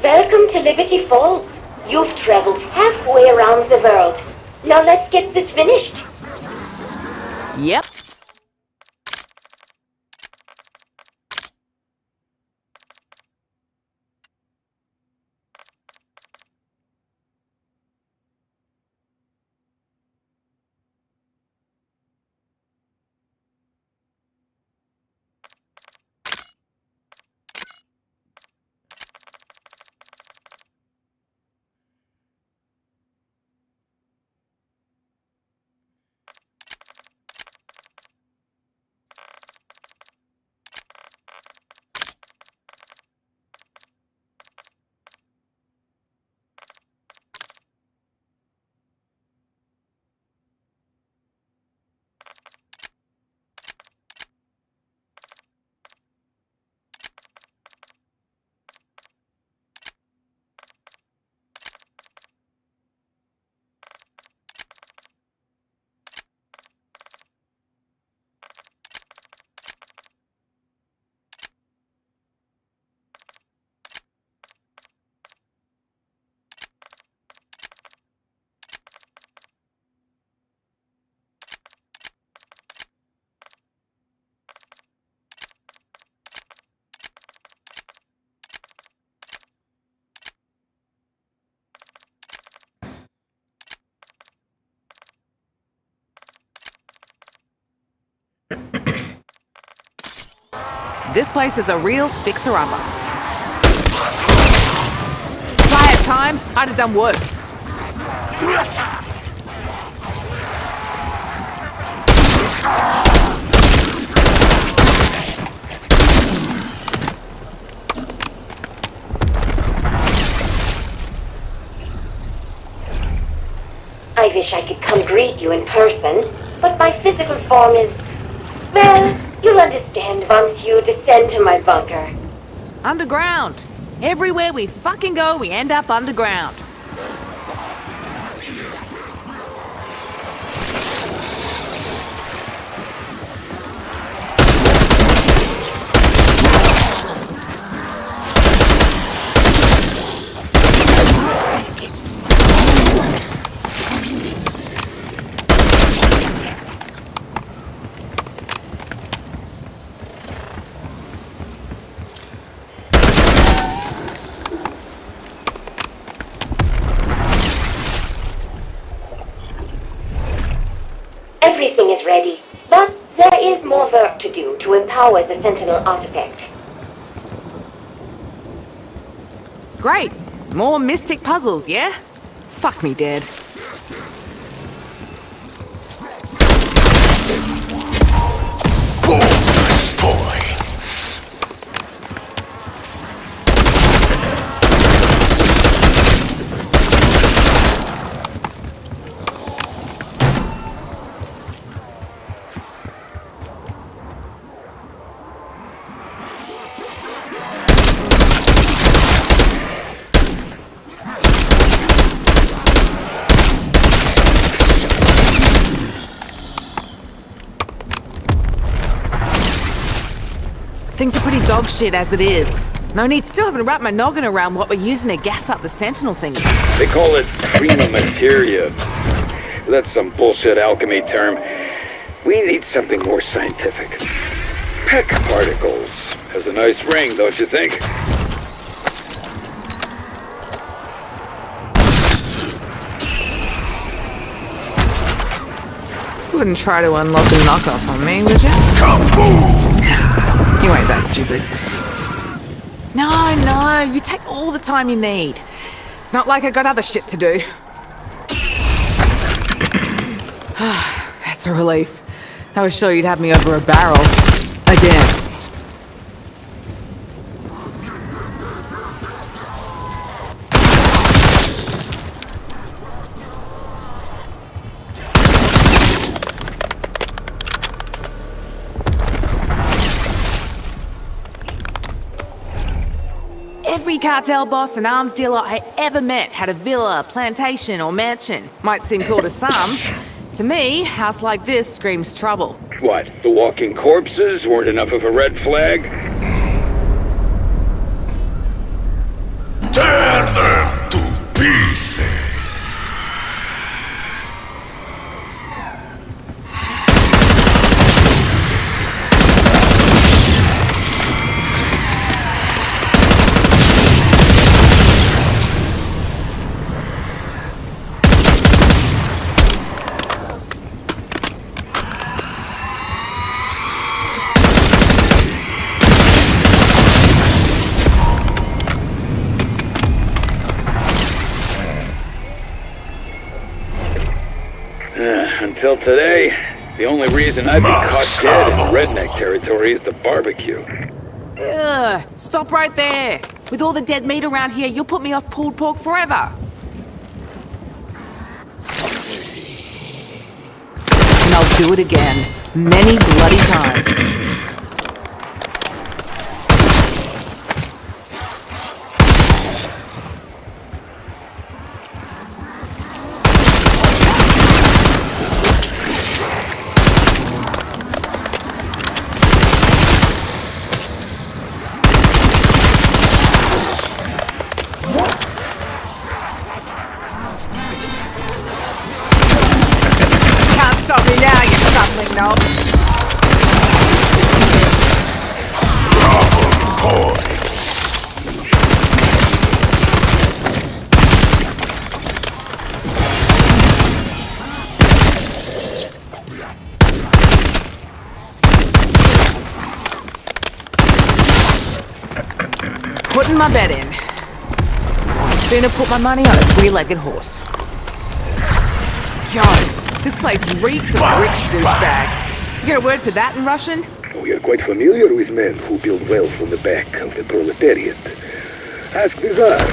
Welcome to Liberty Falls. You've traveled halfway around the world. Now let's get this finished. Yep. This place is a real fixer-upper. Quiet time, I'd have done worse. I wish I could come greet you in person, but my physical form is... well, you'll understand once you descend to my bunker. Underground. Everywhere we fucking go, we end up underground. Everything is ready, but there is more work to do to empower the Sentinel artifact. Great. More mystic puzzles, yeah? Fuck me dead. Bonus points. Things are pretty dog shit as it is. No need, still haven't wrapped my noggin around what we're using to gas up the Sentinel thing. They call it prima materia. That's some bullshit alchemy term. We need something more scientific. Peck particles. Has a nice ring, don't you think? You wouldn't try to unlock a knockoff on me, would you? Kaboom! You ain't that stupid. No, you take all the time you need. It's not like I got other shit to do. That's a relief. I was sure you'd have me over a barrel. Again. Every cartel boss and arms dealer I ever met had a villa, plantation, or mansion. Might seem cool to some. To me, house like this screams trouble. What, the walking corpses weren't enough of a red flag? Damn! pieces. Until today, the only reason I've been caught dead in redneck territory is the barbecue. Ugh, stop right there. With all the dead meat around here, you'll put me off pulled pork forever. And I'll do it again, many bloody times. Stop me now, you scuttling knob. Putting my bet in. I'd sooner put my money on a three-legged horse. God. This place reeks of rich douchebag. You got a word for that in Russian? We are quite familiar with men who build wealth on the back of the proletariat. Ask the Tsars.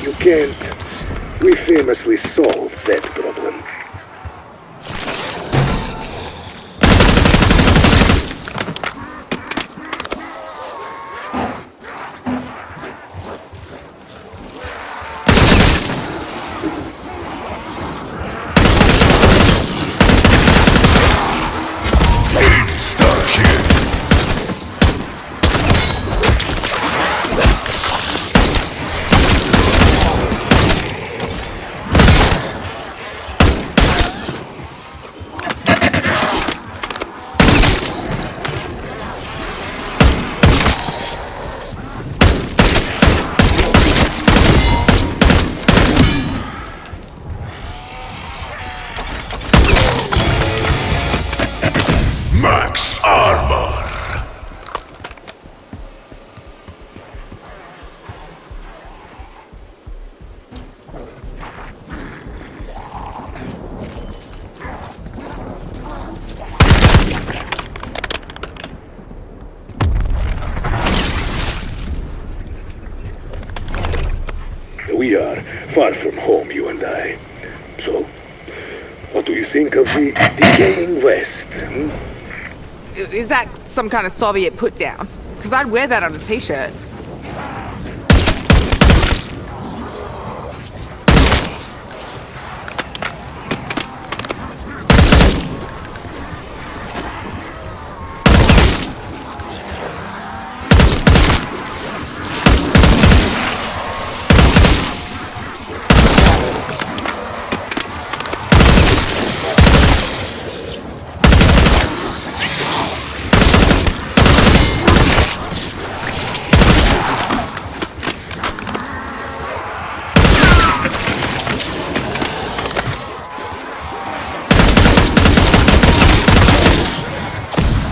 You can't. We famously solved that problem. Max armor. We are far from home, you and I. So, what do you think of the decaying West? Is that some kind of Soviet put-down? Because I'd wear that on a t-shirt.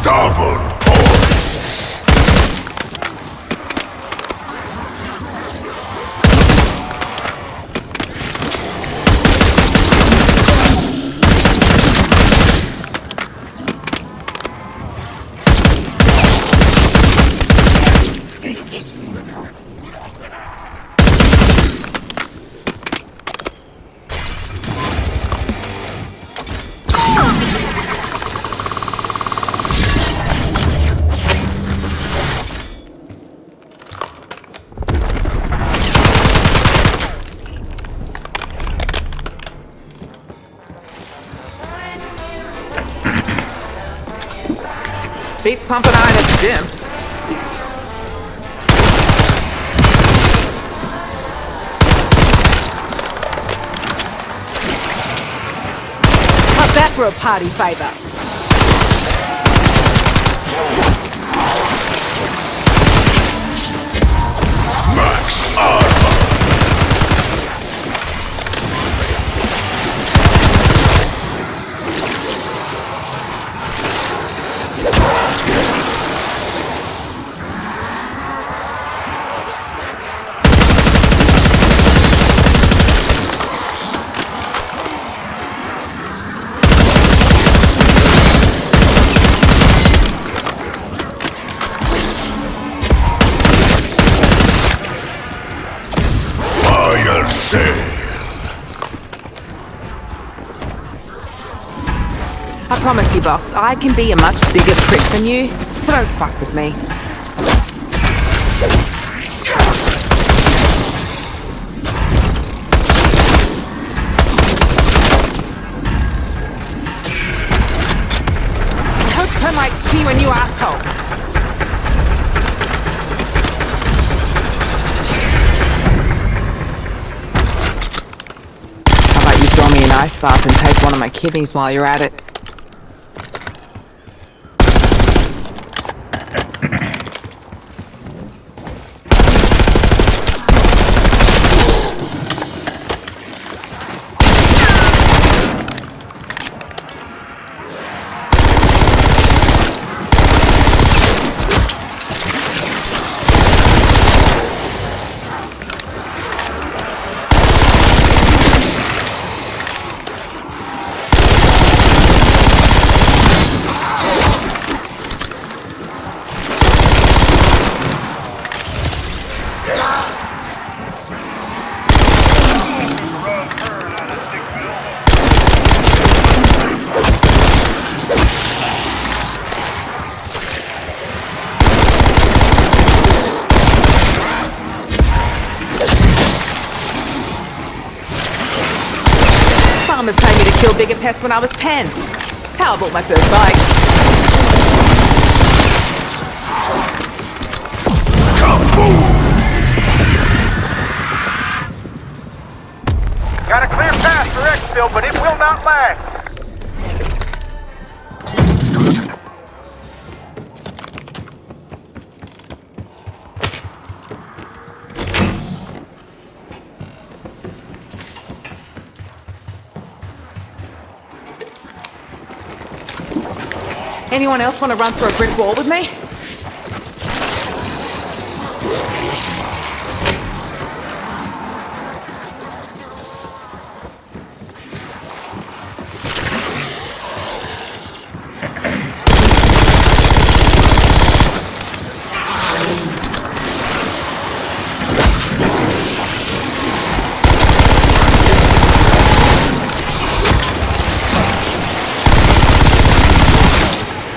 Double points. Beats pumping iron at the gym. for a party favor. Max armor. Fire sale. I promise you, Box, I can be a much bigger prick than you, so don't fuck with me. I hope termites chew a new asshole. How about you throw me an ice bath and take one of my kidneys while you're at it? Farmers paid me to kill bigger pests when I was 10. That's how I bought my first bike. Got a clear path for exfil, but it will not last. Anyone else want to run through a brick wall with me?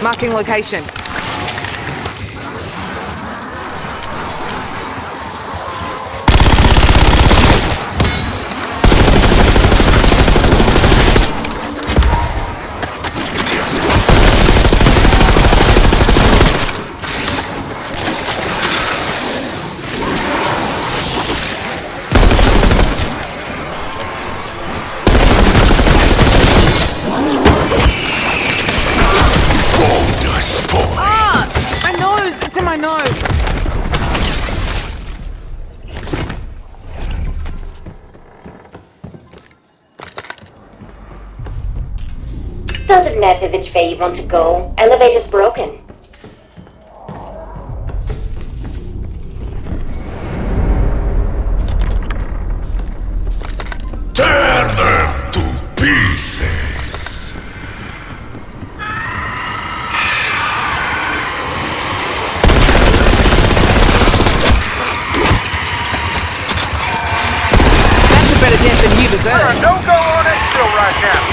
Marking location. My nose. Doesn't matter which way you want to go. Elevator's broken. Tear them to pieces. Better death than you deserve. Don't go on exfil right now.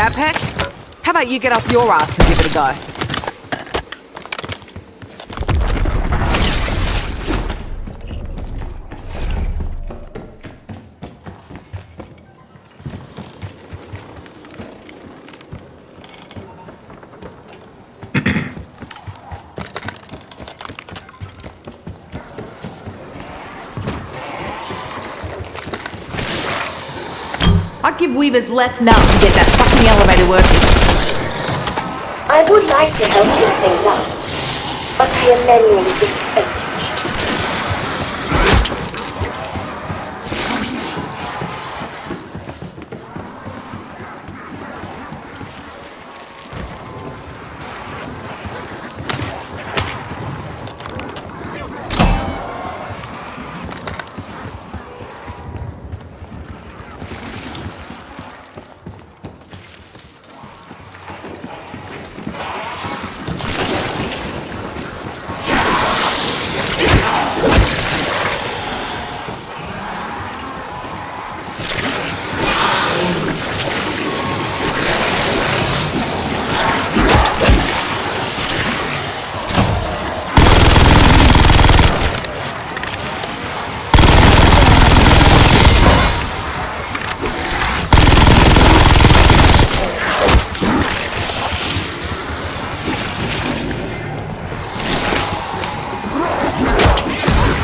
that, Peck? How about you get off your ass and give it a go? I'd give Weaver's left nut to get that fucking elevator working. I would like to help you things out, but I am manually disadvantaged.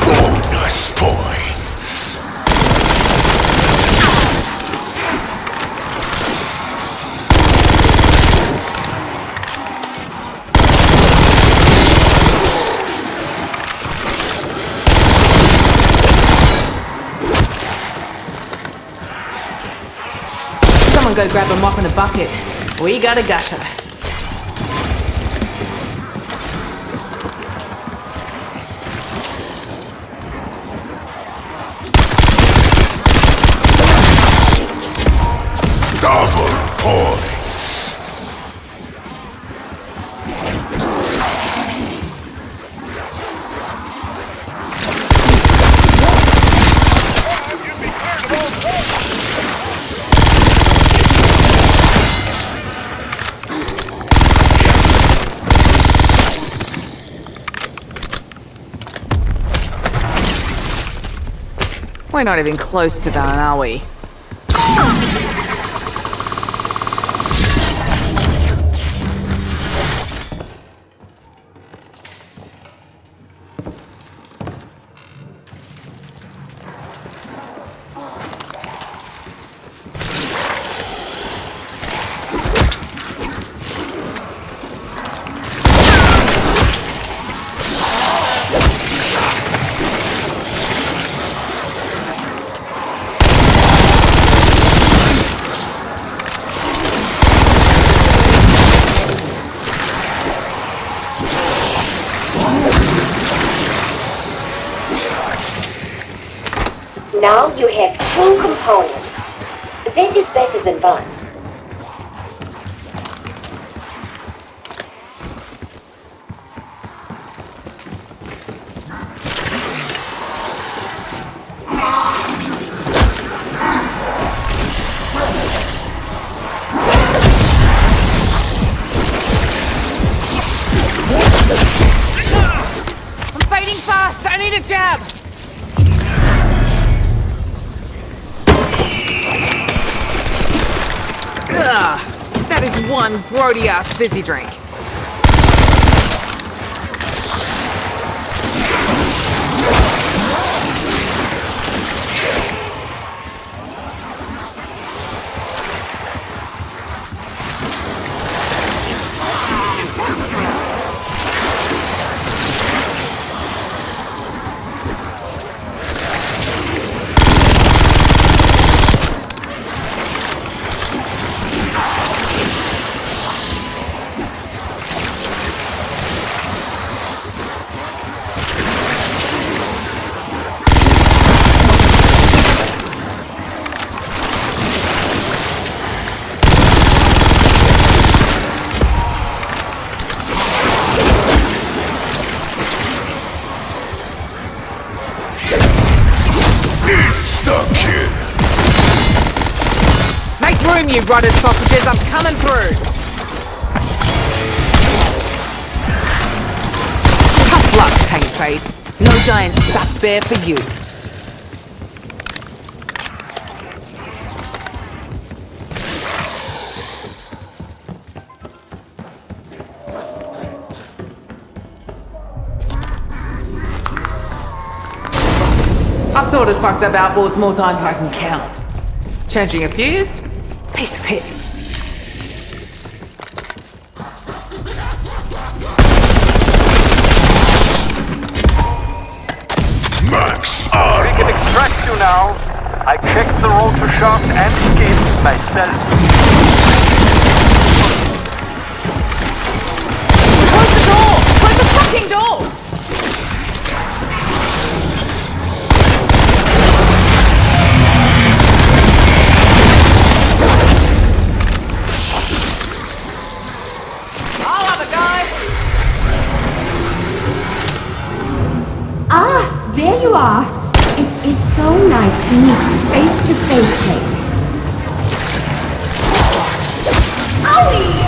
Bonus points. Someone go grab a mop and a bucket. We got a gutter. Double points. We're not even close to done, are we? Now you have two components. This is better than one. I'm fading fast! I need a jab! Ugh, that is one grody-ass fizzy drink. you rotted sausages, I'm coming through! Tough luck, tank face. No giant stuffed bear for you. I've sort of fucked up outboards more times than I can count. Changing a fuse? Piece of piss. Max We armor. can extract you now. I checked the rotor shaft and skin myself. Close the door! Close the fucking door! I'll have it, guys! Ah, there you are. It is so nice to meet you face to face, Kate. Owie!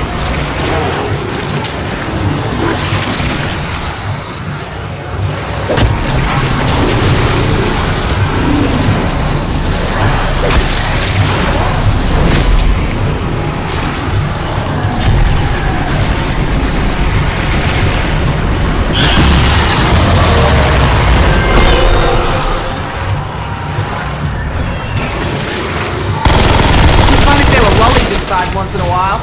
Fun if there were lollies inside once in a while.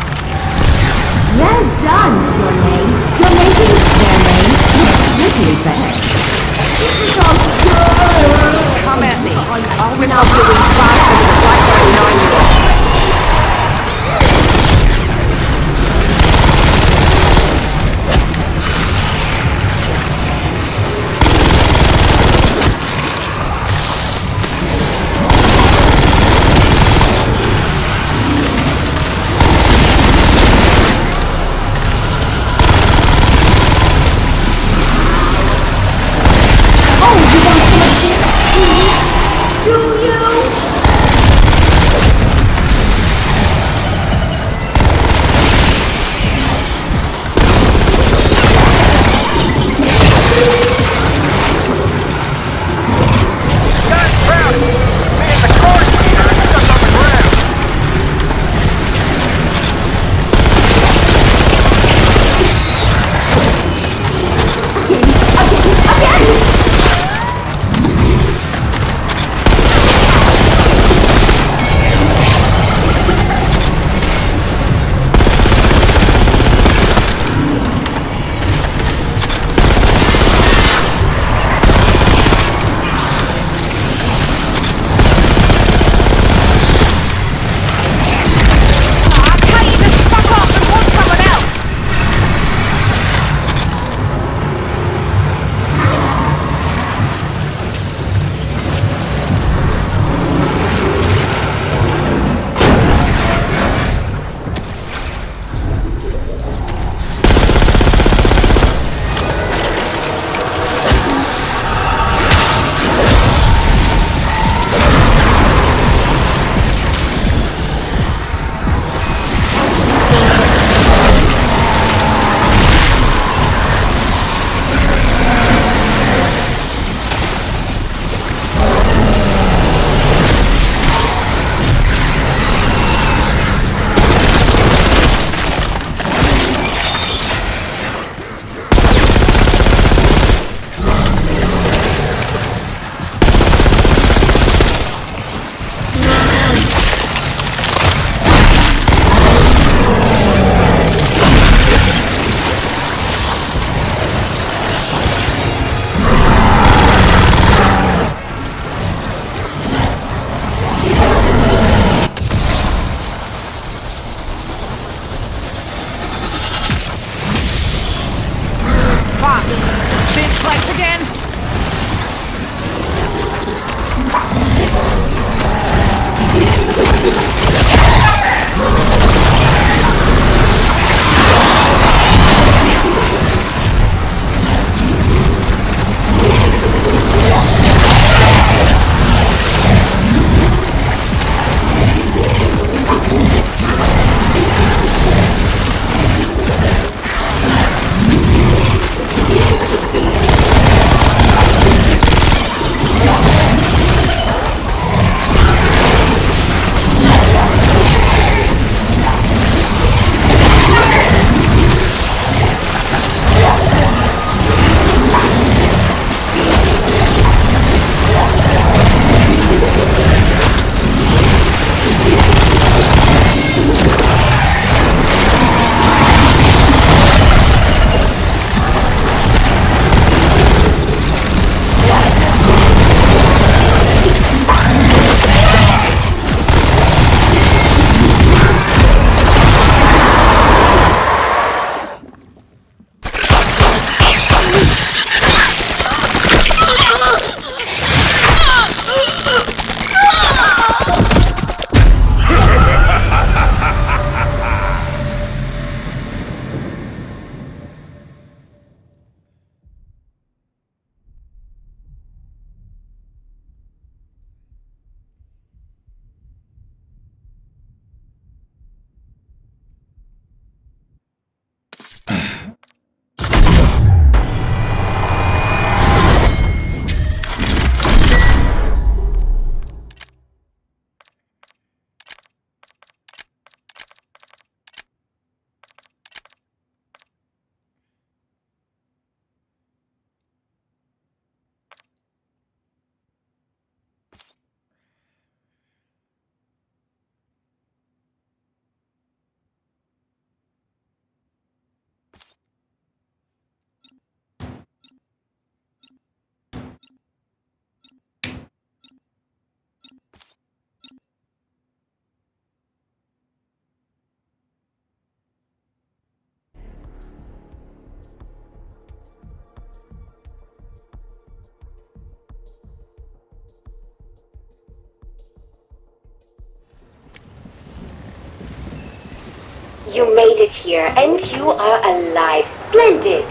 You made it here, and you are alive. Splendid!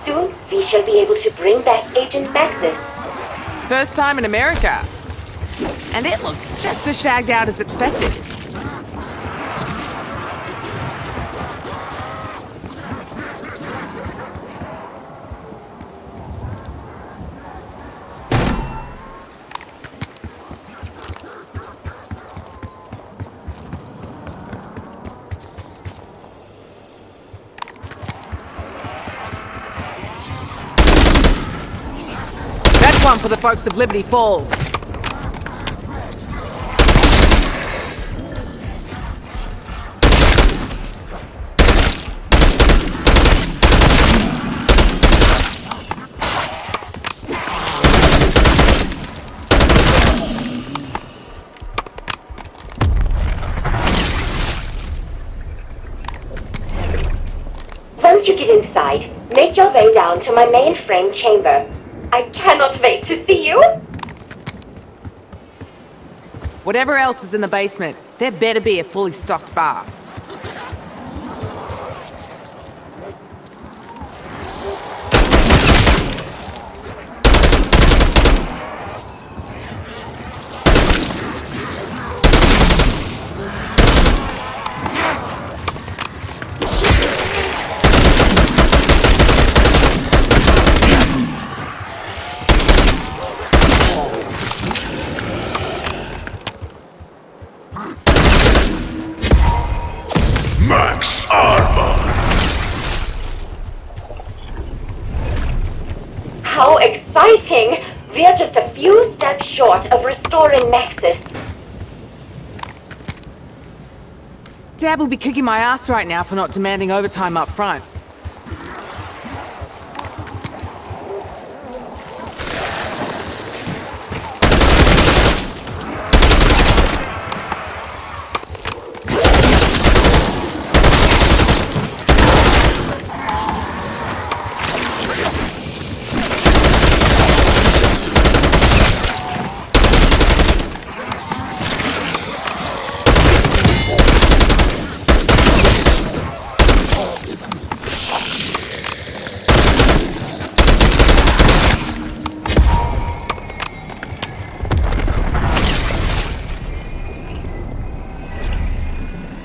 Soon, we shall be able to bring back Agent Maxis. First time in America. And it looks just as shagged out as expected. That's one for the folks of Liberty Falls. Once you get inside, make your way down to my mainframe chamber. I cannot wait to see you! Whatever else is in the basement, there better be a fully stocked bar. Max armor. How exciting! We're just a few steps short of restoring Maxis. Dad will be kicking my ass right now for not demanding overtime up front.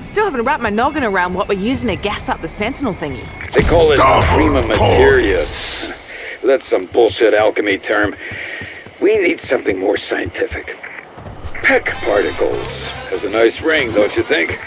Still haven't wrapped my noggin around what we're using to gas up the Sentinel thingy. They call it Double prima materia. points. That's some bullshit alchemy term. We need something more scientific. Peck particles. Has a nice ring, don't you think?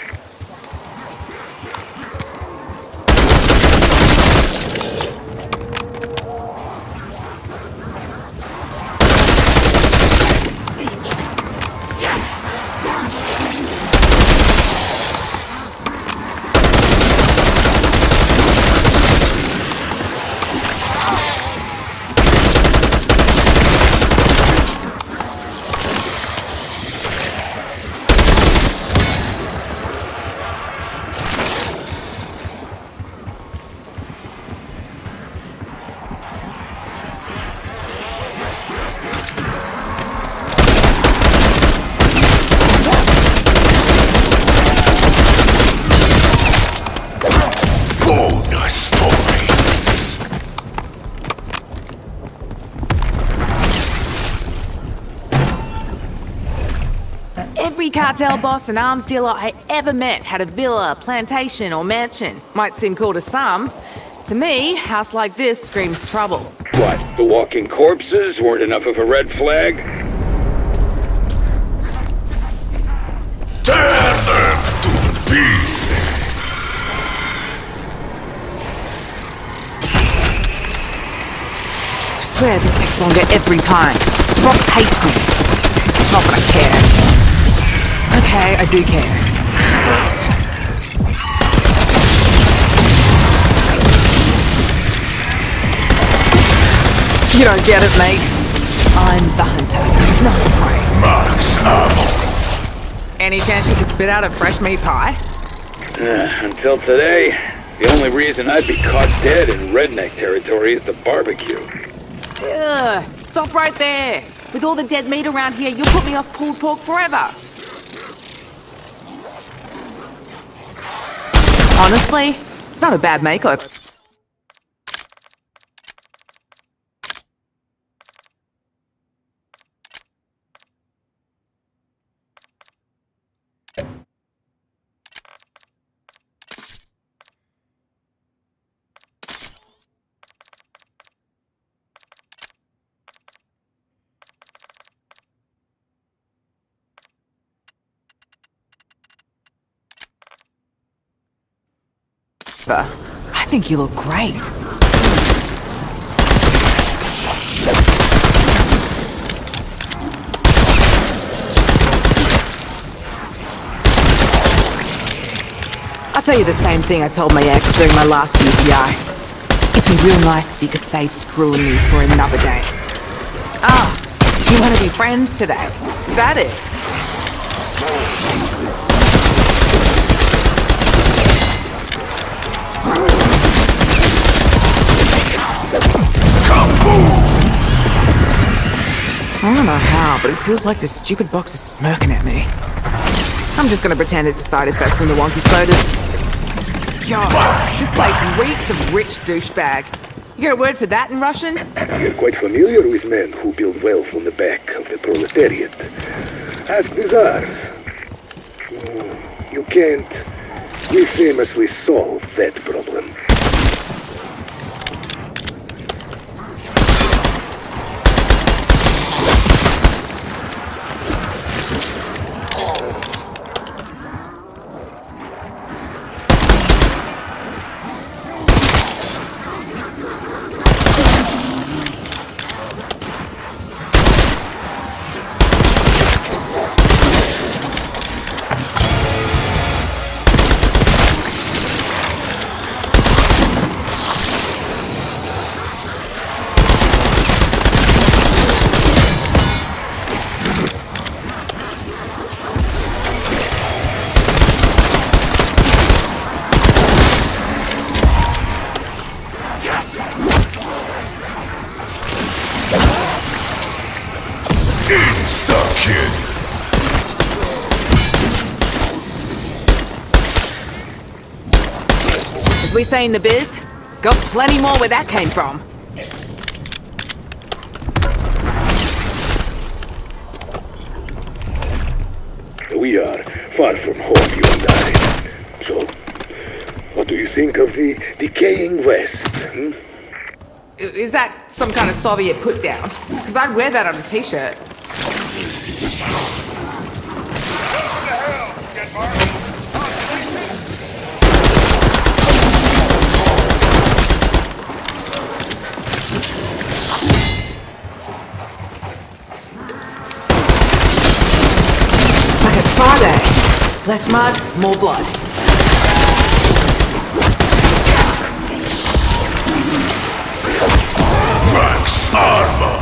Bonus points. Every cartel boss and arms dealer I ever met had a villa, plantation, or mansion. Might seem cool to some. To me, house like this screams trouble. What, the walking corpses weren't enough of a red flag? Tear them to pieces. I swear this takes longer every time. Rox hates me. Not that I care. Okay, I do care. You don't get it, mate. I'm the hunter, not the prey. Max ammo. Any chance you could spit out a fresh meat pie? Until today, the only reason I'd be caught dead in redneck territory is the barbecue. Ugh, stop right there. With all the dead meat around here, you'll put me off pulled pork forever. Honestly, it's not a bad makeover. I think you look great. I'll tell you the same thing I told my ex during my last UTI. It'd be real nice if you could save screwing me for another day. Ah, you want to be friends today? Is that it? I don't know how, but it feels like this stupid box is smirking at me. I'm just gonna pretend it's a side effect from the wonky sodas. God, this place reeks of rich douchebag. You got a word for that in Russian? You're quite familiar with men who build wealth on the back of the proletariat. Ask the Tsars. You can't. We famously solved that problem. Insta-kill. As we say in the biz, got plenty more where that came from. We are far from home, you and I. So, what do you think of the decaying West? Is that some kind of Soviet put-down? Because I'd wear that on a t-shirt. Like a spa day. Less mud, more blood. Max Armor.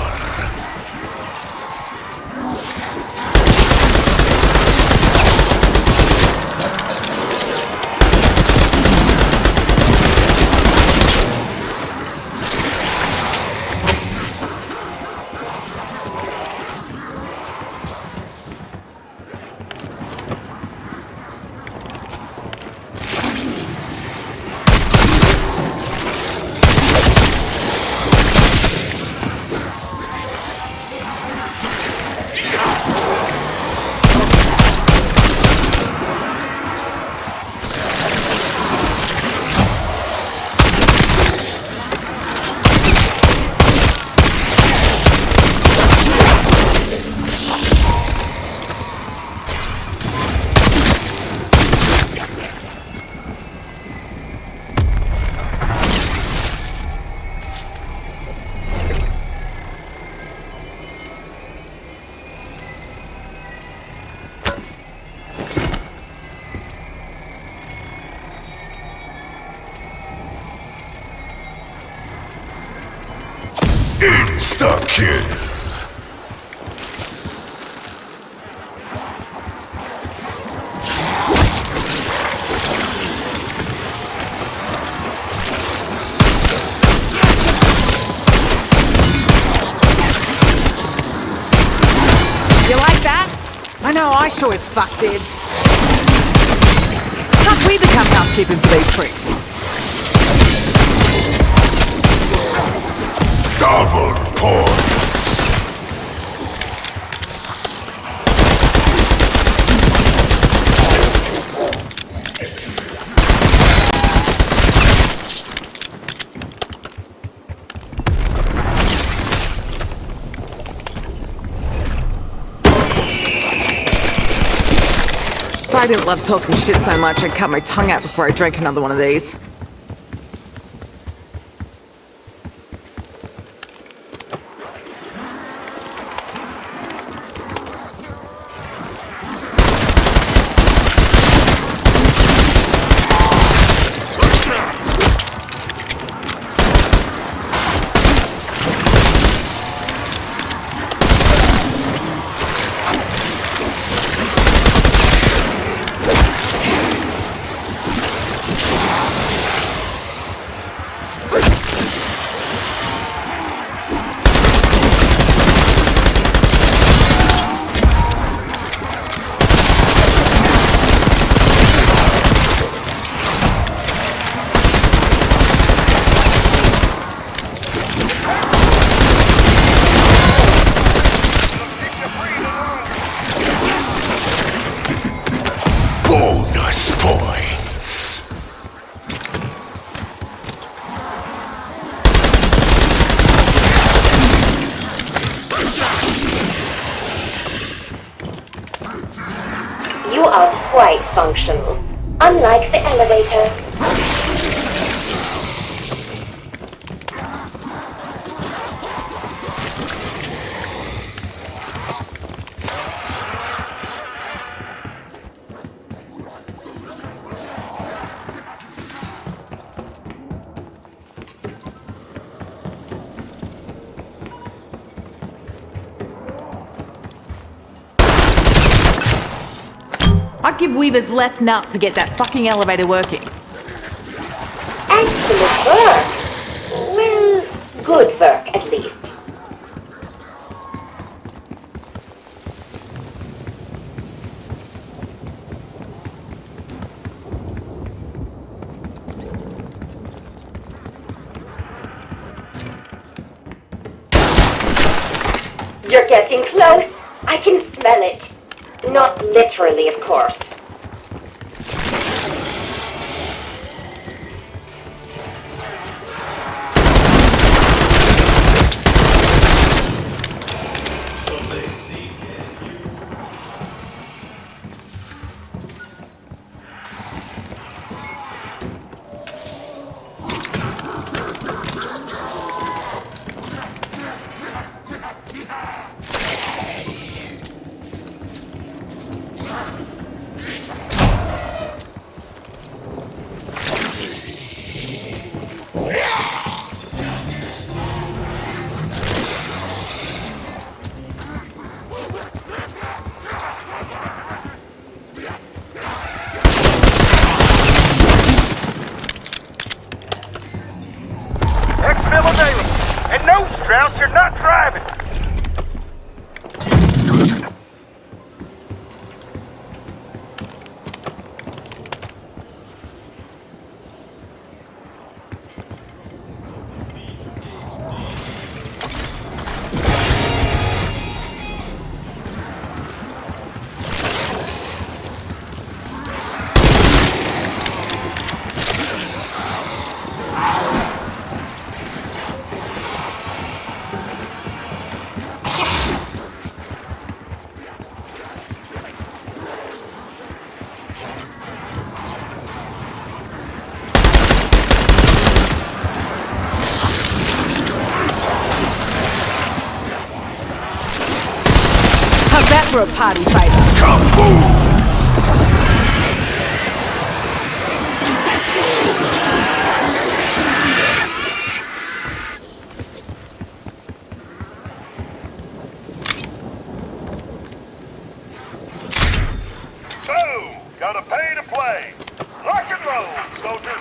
Insta-kill. You like that? I know I sure as fuck did. Ha! We become housekeeping for these pricks. Double points. If I didn't love talking shit so much, I'd cut my tongue out before I drank another one of these. Bonus points. You are quite functional, unlike the elevator. I'd give Weaver's left nut to get that fucking elevator working. Excellent work. Well, good work, at least. You're getting close. I can smell it. Not literally, of course. Exfil available. And no, Strauss, you're not driving. How's that for a party favor? Kaboom! Boom! Gotta pay to play. Rock and roll, soldier.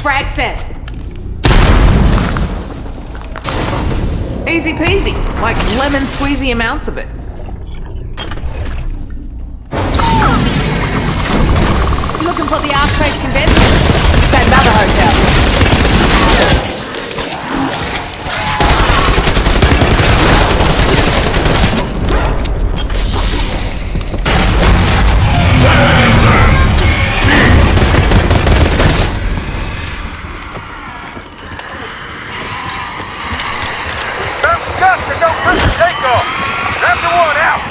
Frag sent. Easy peasy, like lemon squeezy amounts of it. You looking for the Archtrade convention? It's at another hotel. Don't push the takeoff! After one, out!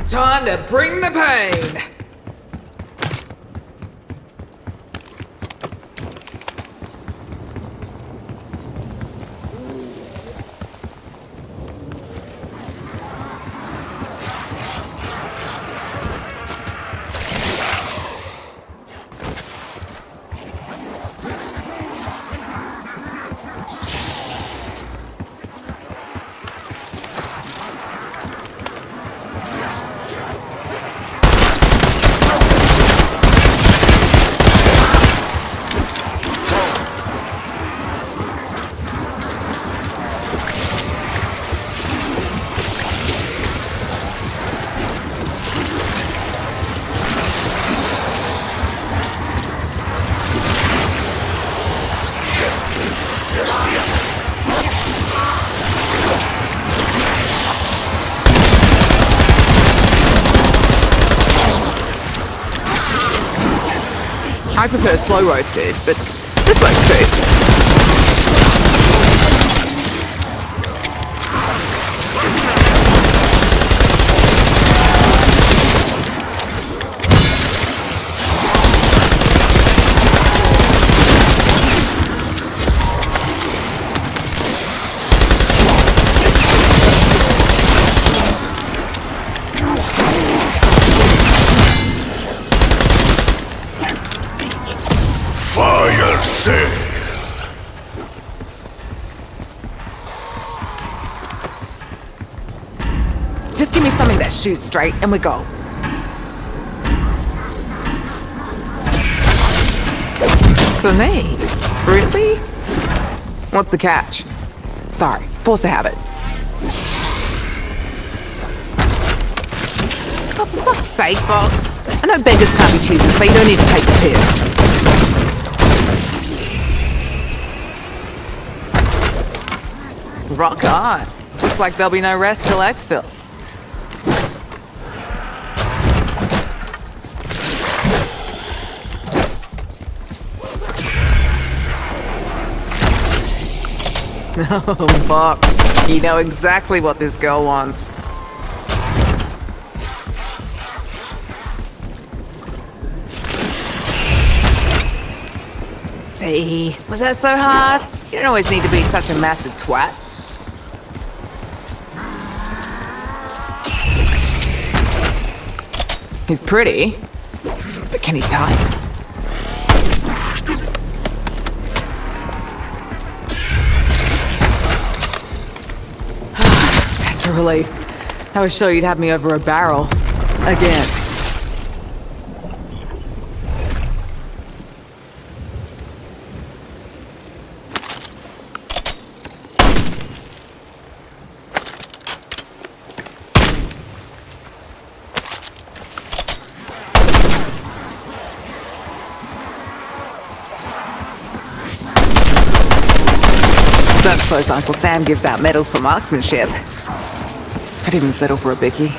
Time to bring the pain. I prefer slow roasted, but this works too. Fire sale. Just give me something that shoots straight and we go. For me? Really? What's the catch? Sorry, force a habit. Oh, for fuck's sake, Box. I know beggars can't be choosers, but you don't need to take the piss. Rock on. Looks like there'll be no rest till exfil. Oh, Box. You know exactly what this girl wants. See? Was that so hard? You don't always need to be such a massive twat. He's pretty, but can he type? That's a relief. I was sure you'd have me over a barrel. Again. Don't suppose Uncle Sam gives out medals for marksmanship. I didn't settle for a bicky.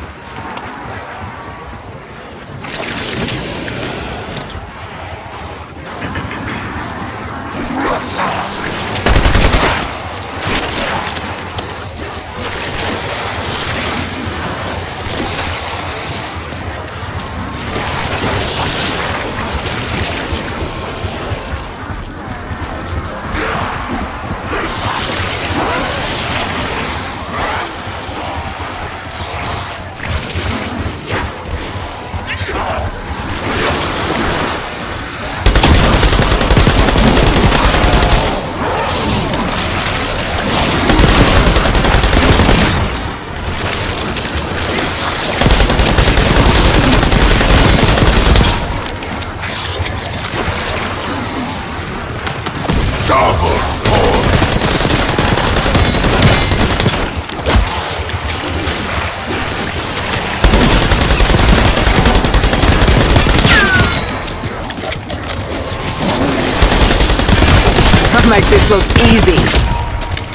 Make this look easy.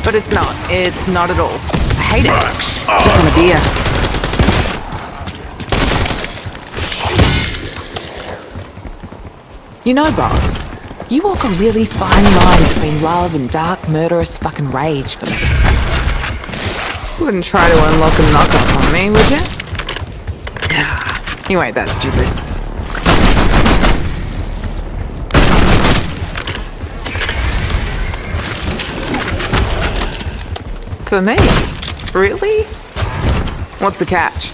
But it's not. It's not at all. I hate it. Just want a beer. You know, boss, you walk a really fine line between love and dark, murderous fucking rage for me. You wouldn't try to unlock and knock up on me, would you? Nah, you ain't that stupid. For me? Really? What's the catch?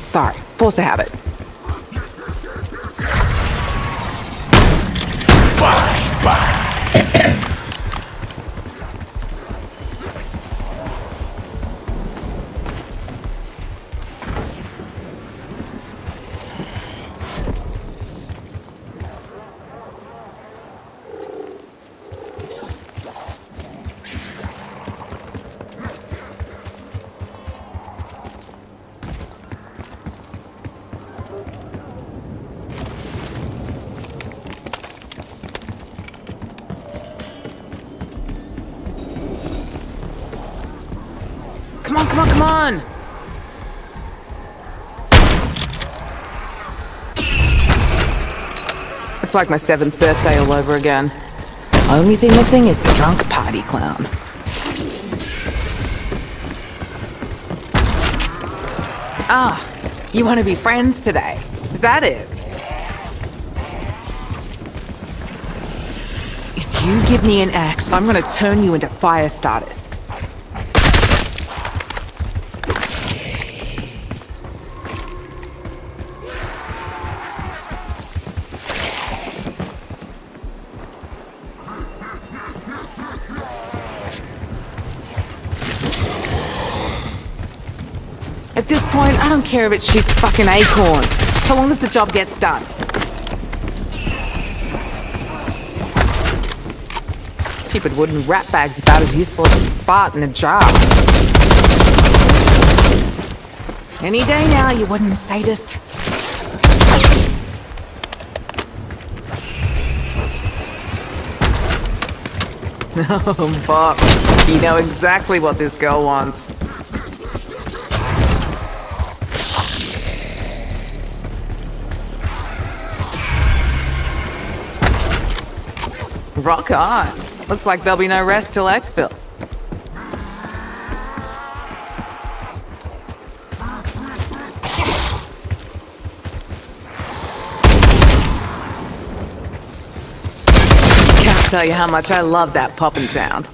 Sorry, force a habit. Come on! It's like my 7th birthday all over again. Only thing missing is the drunk party clown. Ah, you want to be friends today? Is that it? If you give me an axe, I'm gonna turn you into fire starters. At this point, I don't care if it shoots fucking acorns, so long as the job gets done. Stupid wooden rat bag's about as useful as a fart in a jar. Any day now, you wooden sadist. Oh, Box, you know exactly what this girl wants. Rock on. Looks like there'll be no rest till exfil. Can't tell you how much I love that poppin' sound.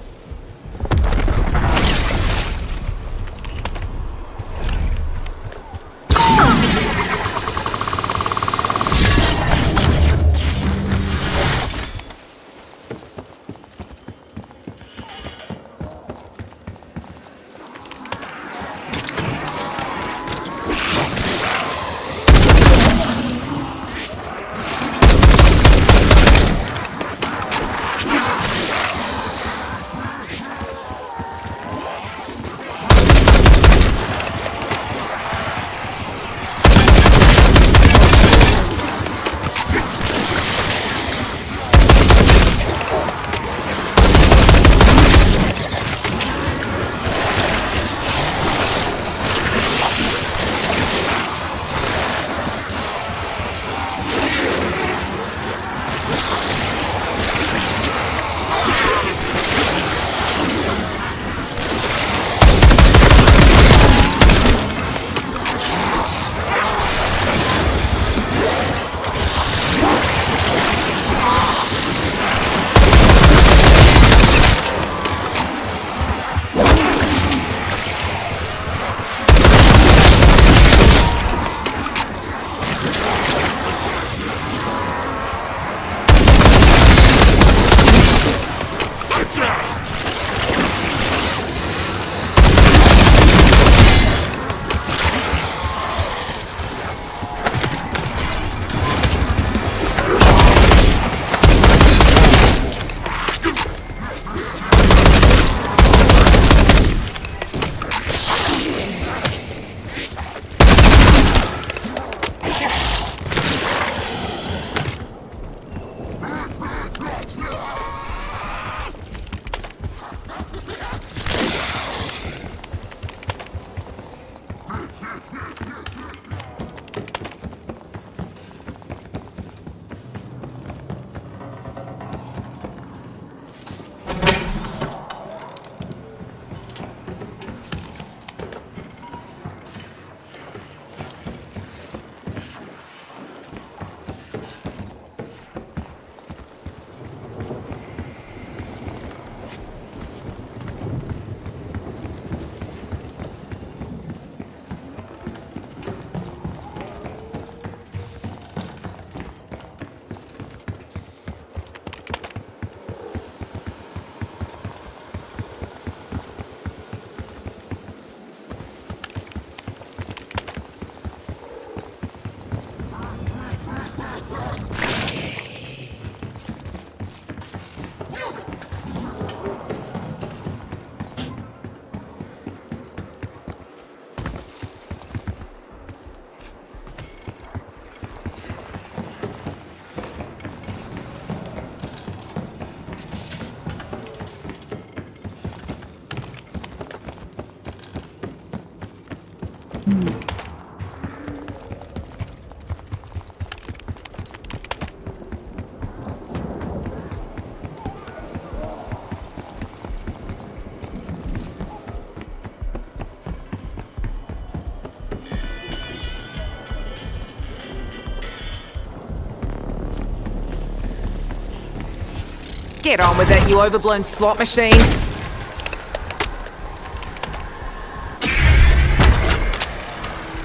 Get on with it, you overblown slot machine.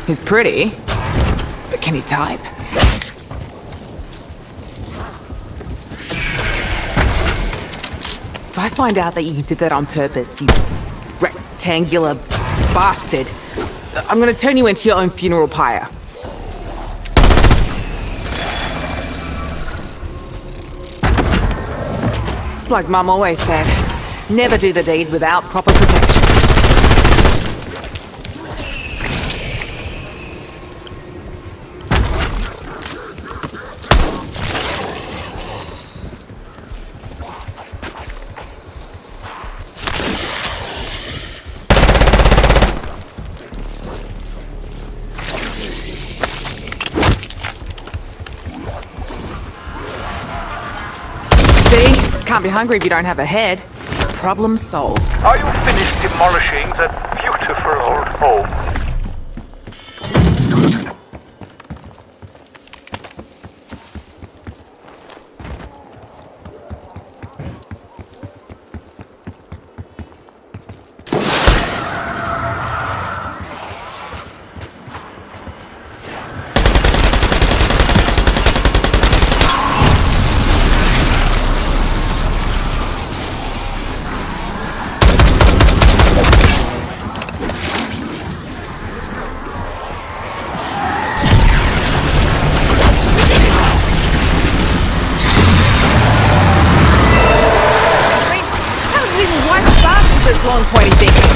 He's pretty, but can he type? If I find out that you did that on purpose, you rectangular bastard, I'm gonna turn you into your own funeral pyre. It's like Mum always said, never do the deed without proper protection. See? Can't be hungry if you don't have a head. Problem solved. Are you finished demolishing that beautiful old home? Those long pointy fingers.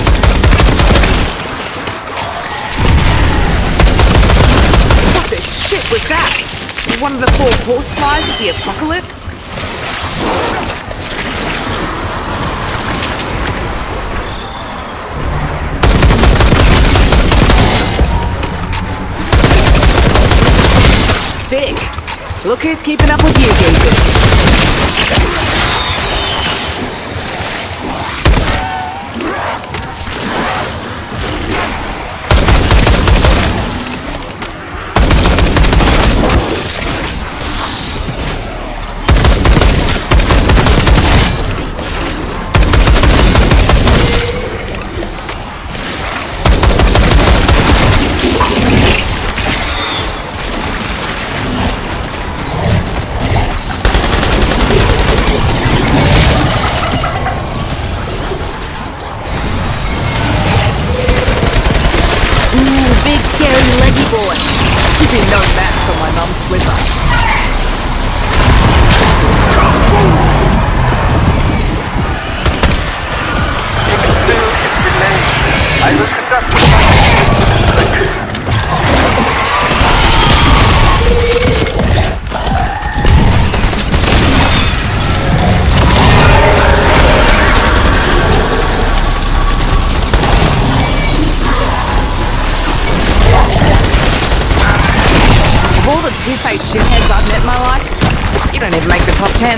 What the shit was that? One of the 4 horseflies of the apocalypse? Sick. Look who's keeping up with you, geezers. Big scary leggy boy. You didn't know that from my mum's slipper. I will conduct Of all the two-faced shitheads I've met in my life, you don't even make the top 10.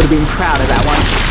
would have been proud of that one.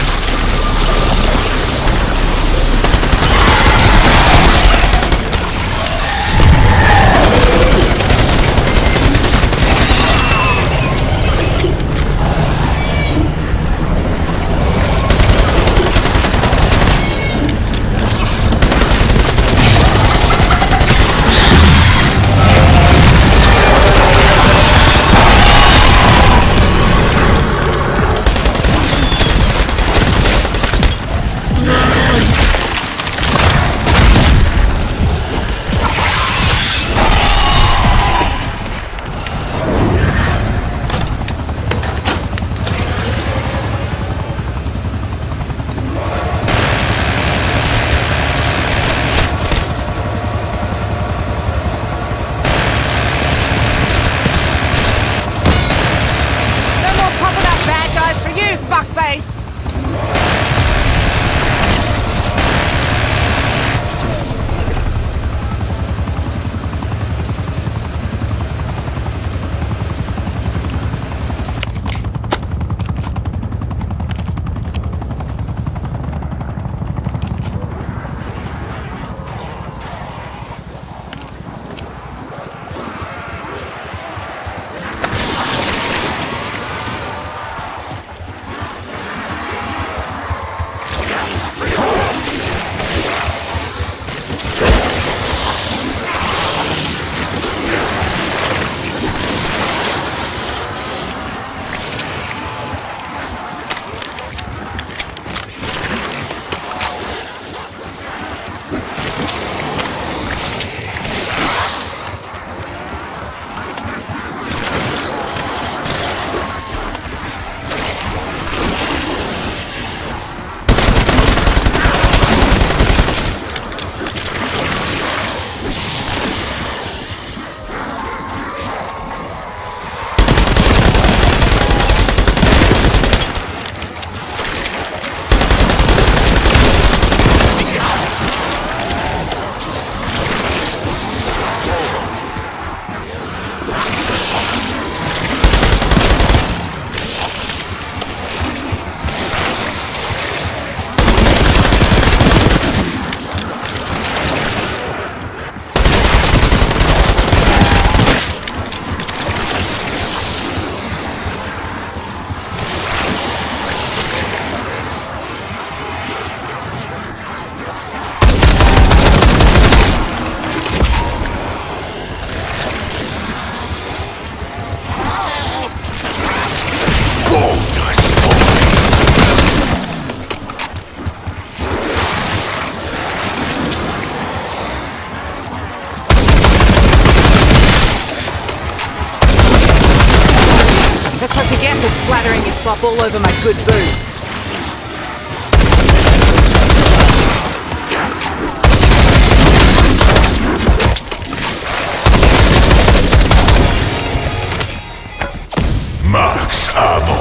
That's what you get for splattering your slop all over my good boots. Max ammo.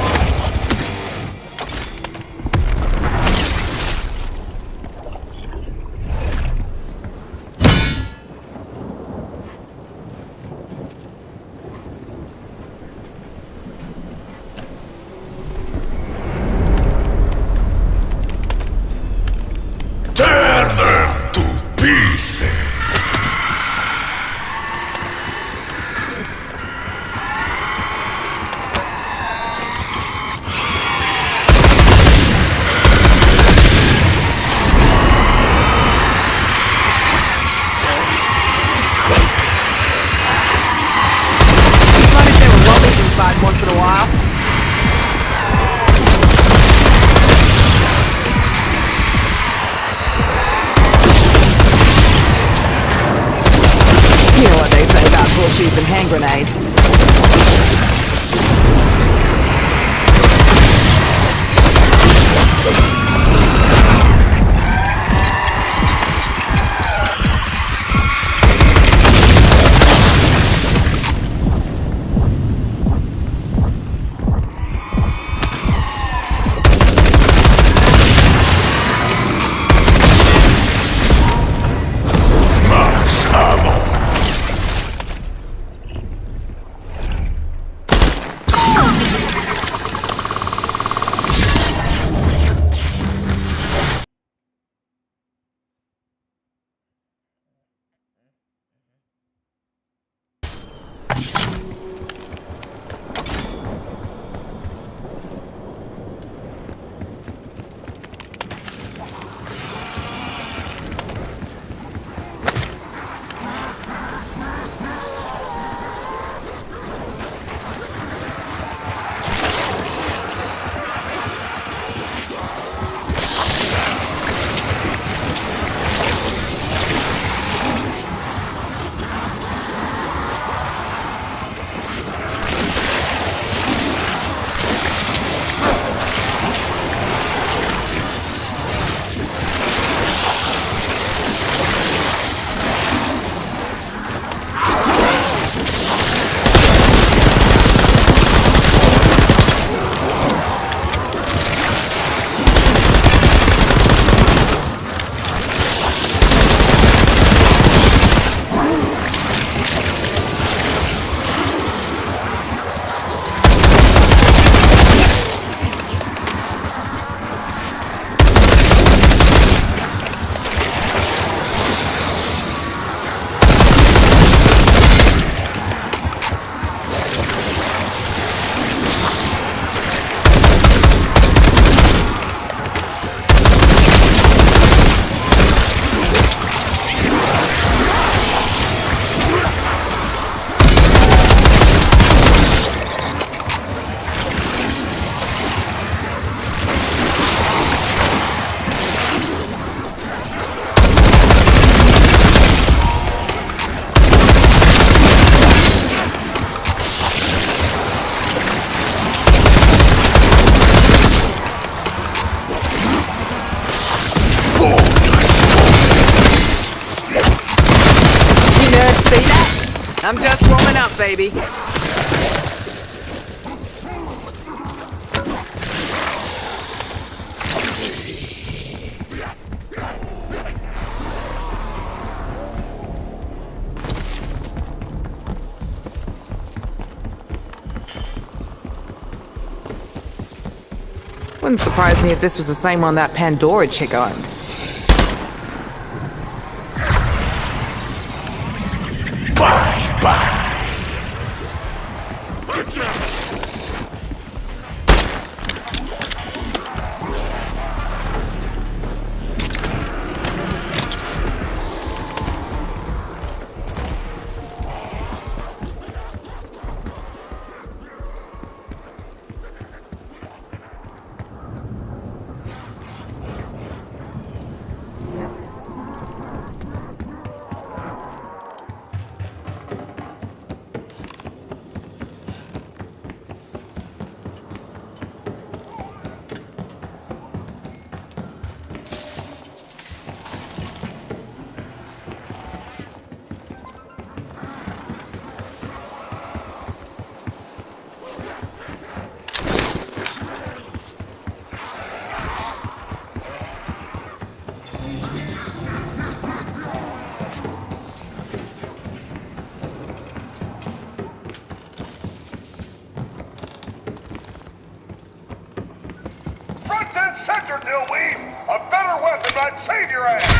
Turn them to pieces. Once in a while. You know what they say about bullshoes and hand grenades. I'm just warming up, baby. Wouldn't surprise me if this was the same one that Pandora chick owned. Bye bye. Front and center, Dillweed! A better weapon might save your ass!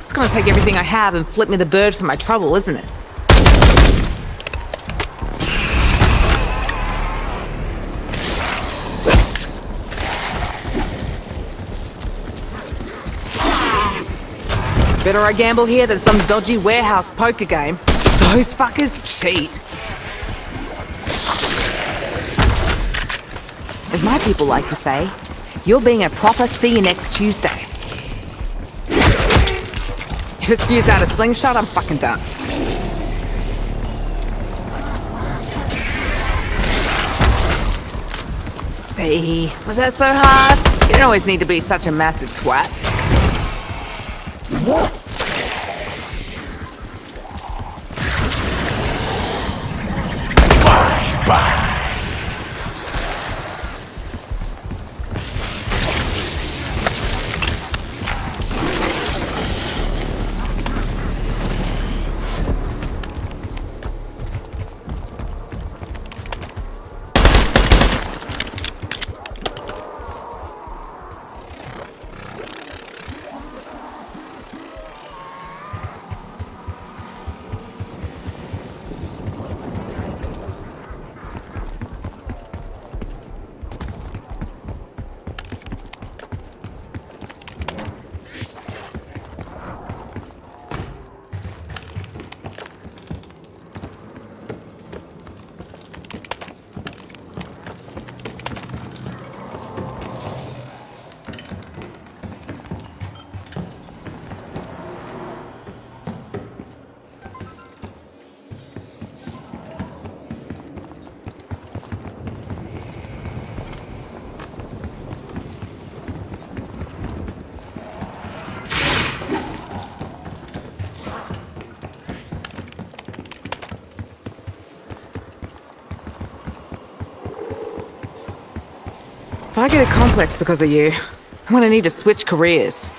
It's gonna take everything I have and flip me the bird for my trouble, isn't it? Better I gamble here than some dodgy warehouse poker game. Those fuckers cheat. As my people like to say, you're being a proper see you next Tuesday. If it spews out a slingshot, I'm fucking done. See, was that so hard? You don't always need to be such a massive twat. Bye bye. If I get a complex because of you, I'm gonna need to switch careers.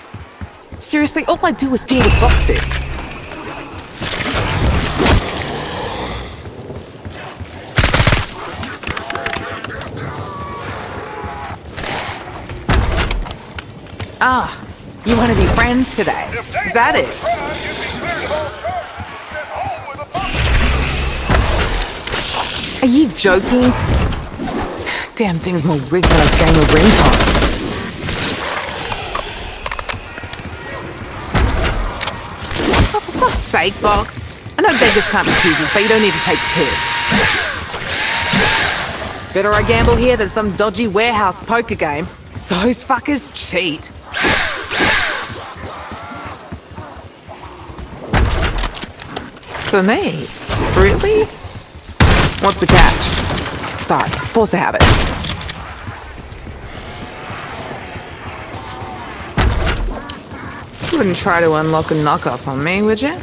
Seriously, all I do is deal with boxes. Ah, you want to be friends today? Is that it? Are you joking? Damn thing's more rigged than a game of ring toss. Oh, for fuck's sake, Box. I know beggars can't be choosers, but you don't need to take the piss. Better I gamble here than some dodgy warehouse poker game. Those fuckers cheat. For me? Really? What's the catch? Sorry, force a habit. You wouldn't try to unlock a knockoff on me, would you?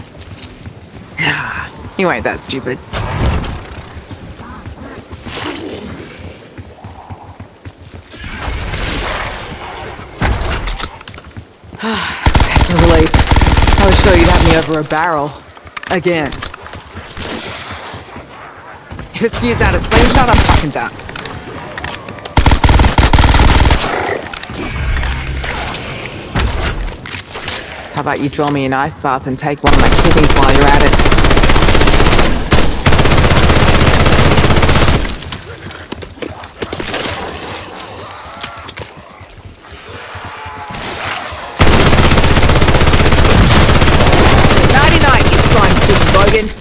Nah, you ain't that stupid. That's a relief. I was sure you'd have me over a barrel. Again. If it spews out a slingshot, I'm fucking done. How about you draw me an ice bath and take one of my kidneys while you're at it? Nighty-night, you slime-stupid bogan.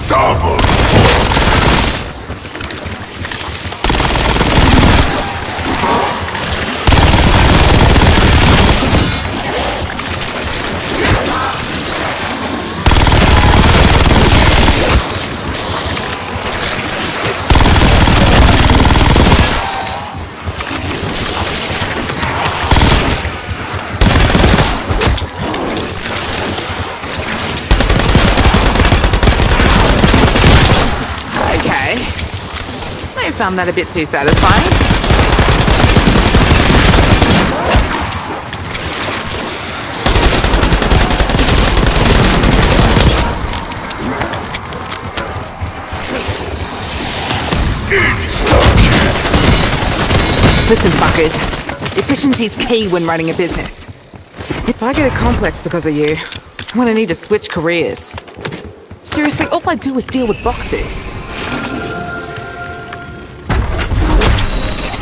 Double. I found that a bit too satisfying. Listen, fuckers. Efficiency's key when running a business. If I get a complex because of you, I'm gonna need to switch careers. Seriously, all I do is deal with boxes.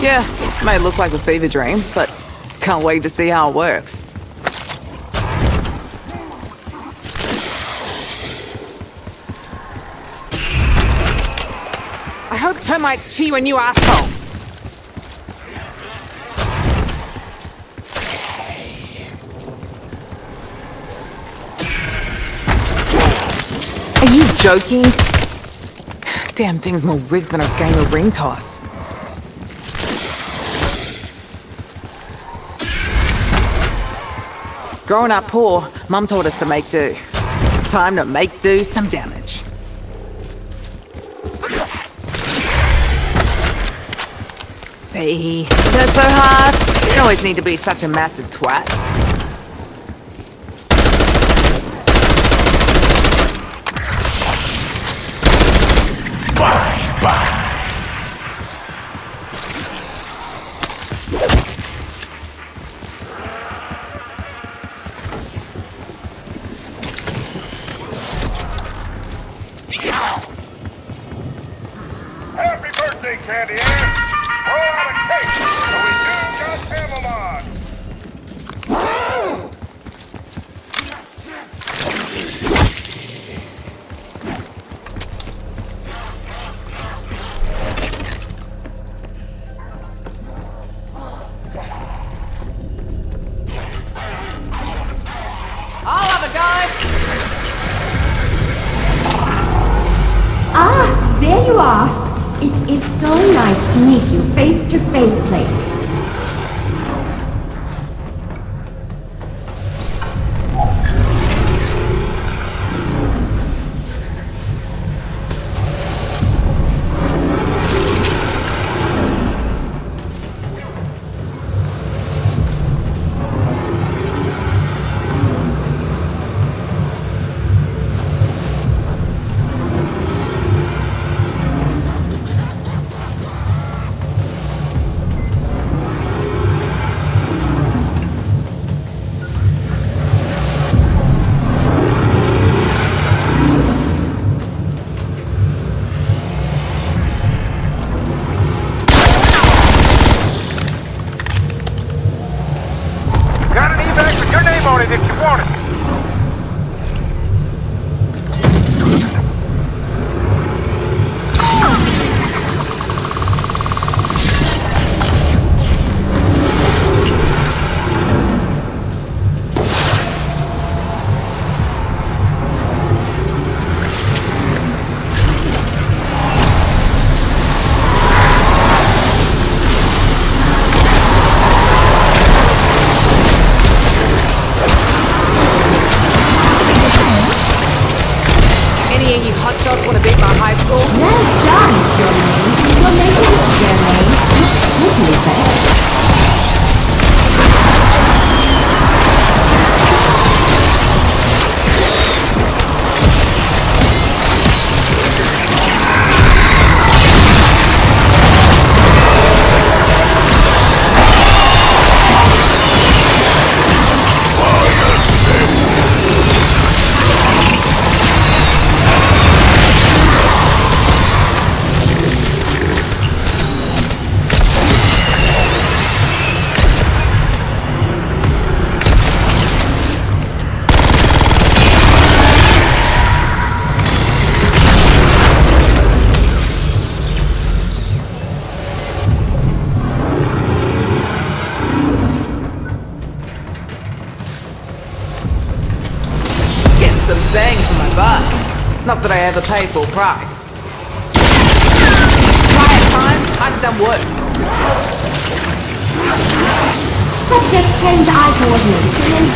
Yeah, may look like a fever dream, but can't wait to see how it works. I hope termites chew you a new asshole. Are you joking? Damn thing's more rigged than a game of ring toss. Growing up poor, Mum taught us to make do. Time to make do some damage. See? Is that so hard? You don't always need to be such a massive twat. Bye, bye. Happy birthday, Candy Ann! Throw out a cake, so we do got ammo on! I'll have a go! Ah, there you are. It is so nice to meet you face to face, Plate. Got an evac with your name on it if you want it. Any of you hotshots want to beat my high school? Well done, Jermaine. You're making it, Jermaine. Look totally better. Getting some bang for my buck. Not that I ever pay full price. Quiet time, I've done worse. Let's just change eye coordination and...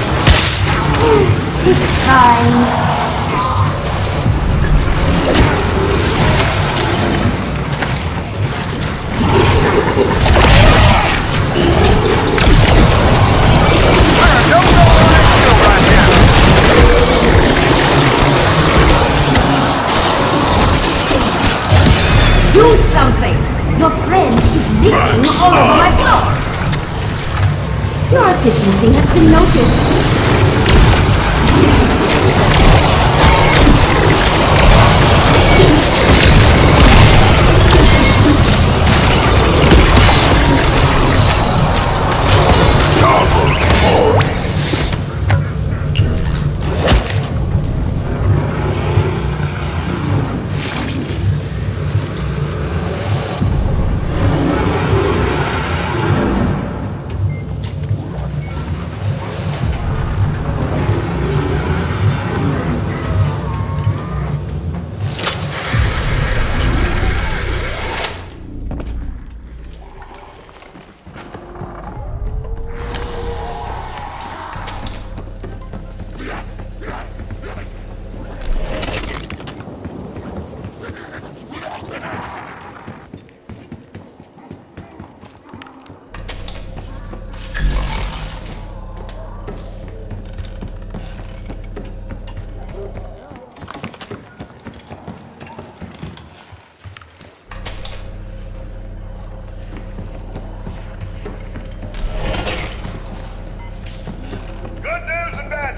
It's fine. Do something! Your friend is leaking all over my floor! Your efficiency has been noticed.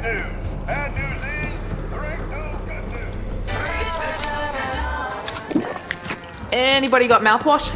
news. Bad news is, there ain't no good news. Anybody got mouthwash?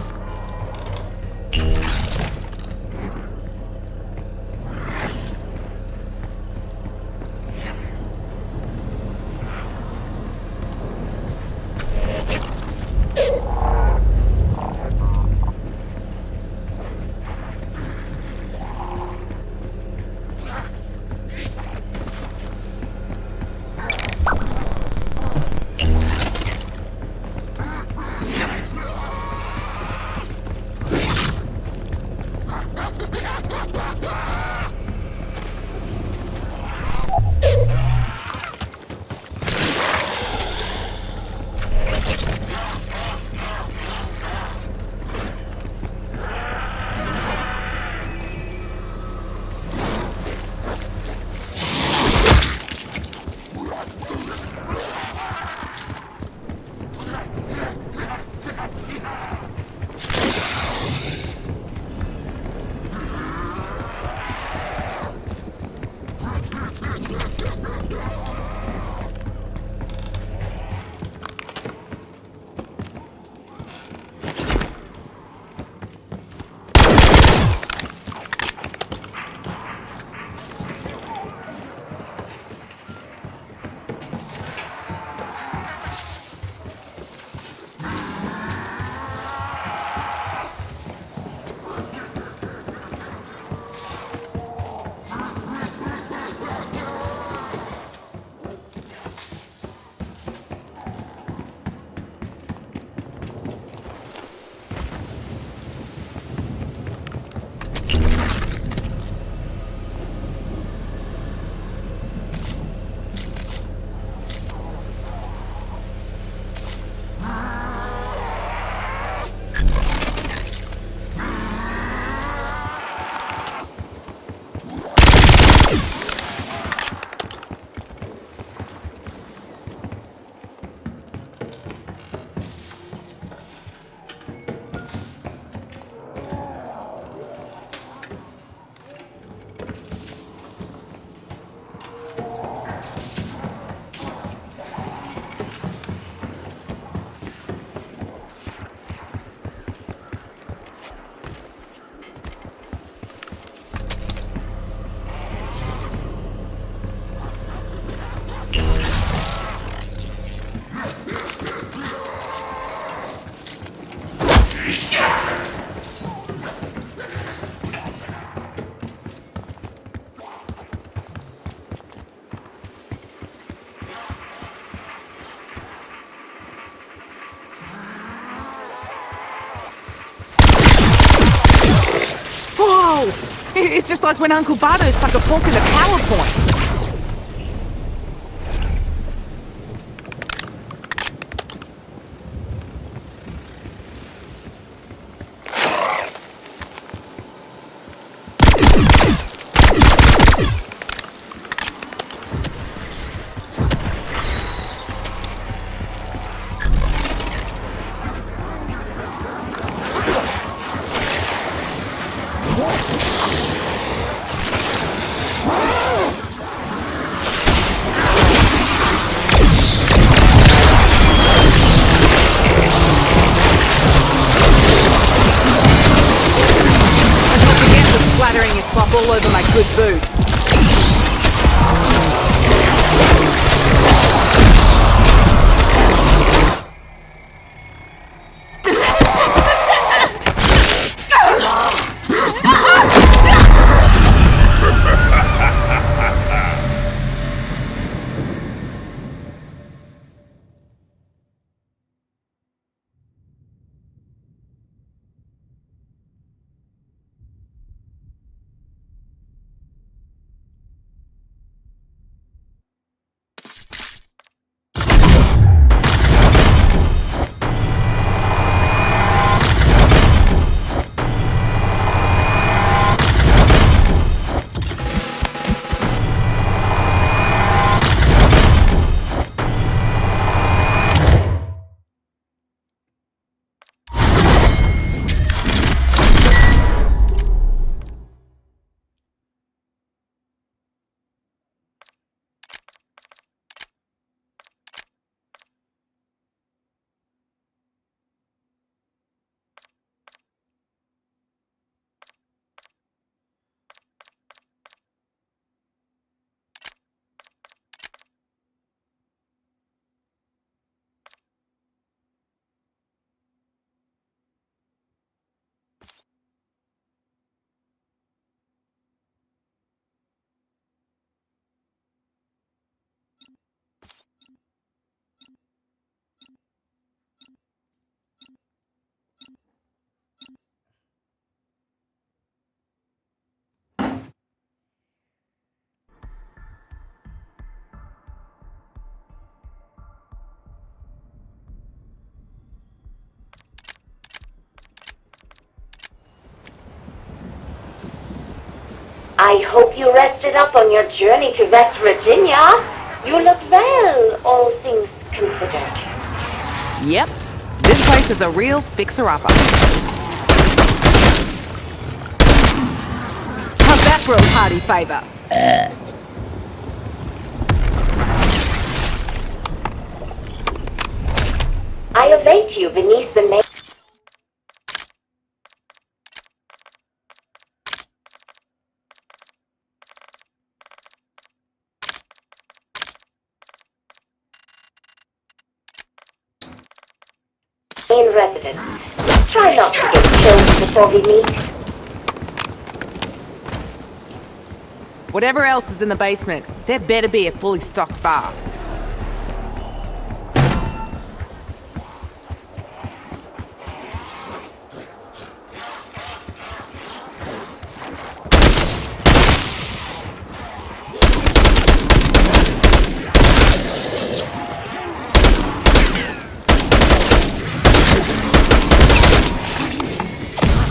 It's just like when Uncle Bado stuck a fork in the PowerPoint. Splattering his slop all over my good boots. I hope you rested up on your journey to West Virginia. You look well, all things considered. Yep, this place is a real fixer-upper. How's that for a party favor? I await you beneath the main... residence. Try not to get killed before we meet. Whatever else is in the basement, there better be a fully stocked bar.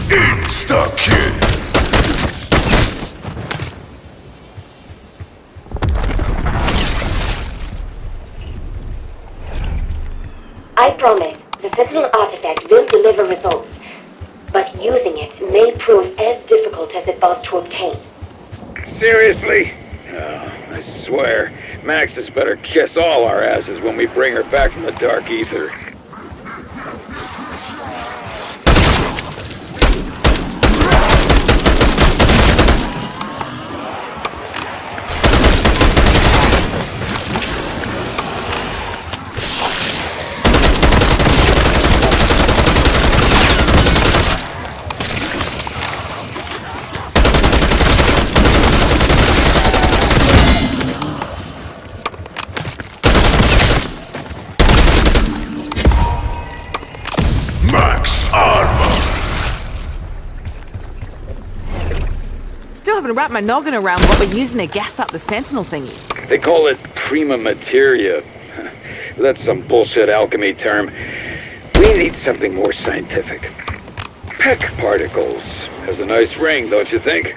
Insta-kill. I promise, the Sentinel artifact will deliver results, but using it may prove as difficult as it was to obtain. Seriously? Oh, I swear, Maxis better kiss all our asses when we bring her back from the Dark Ether. Max armor. Still haven't wrapped my noggin around what we're using to gas up the Sentinel thingy. They call it prima materia. That's some bullshit alchemy term. We need something more scientific. Peck particles. Has a nice ring, don't you think?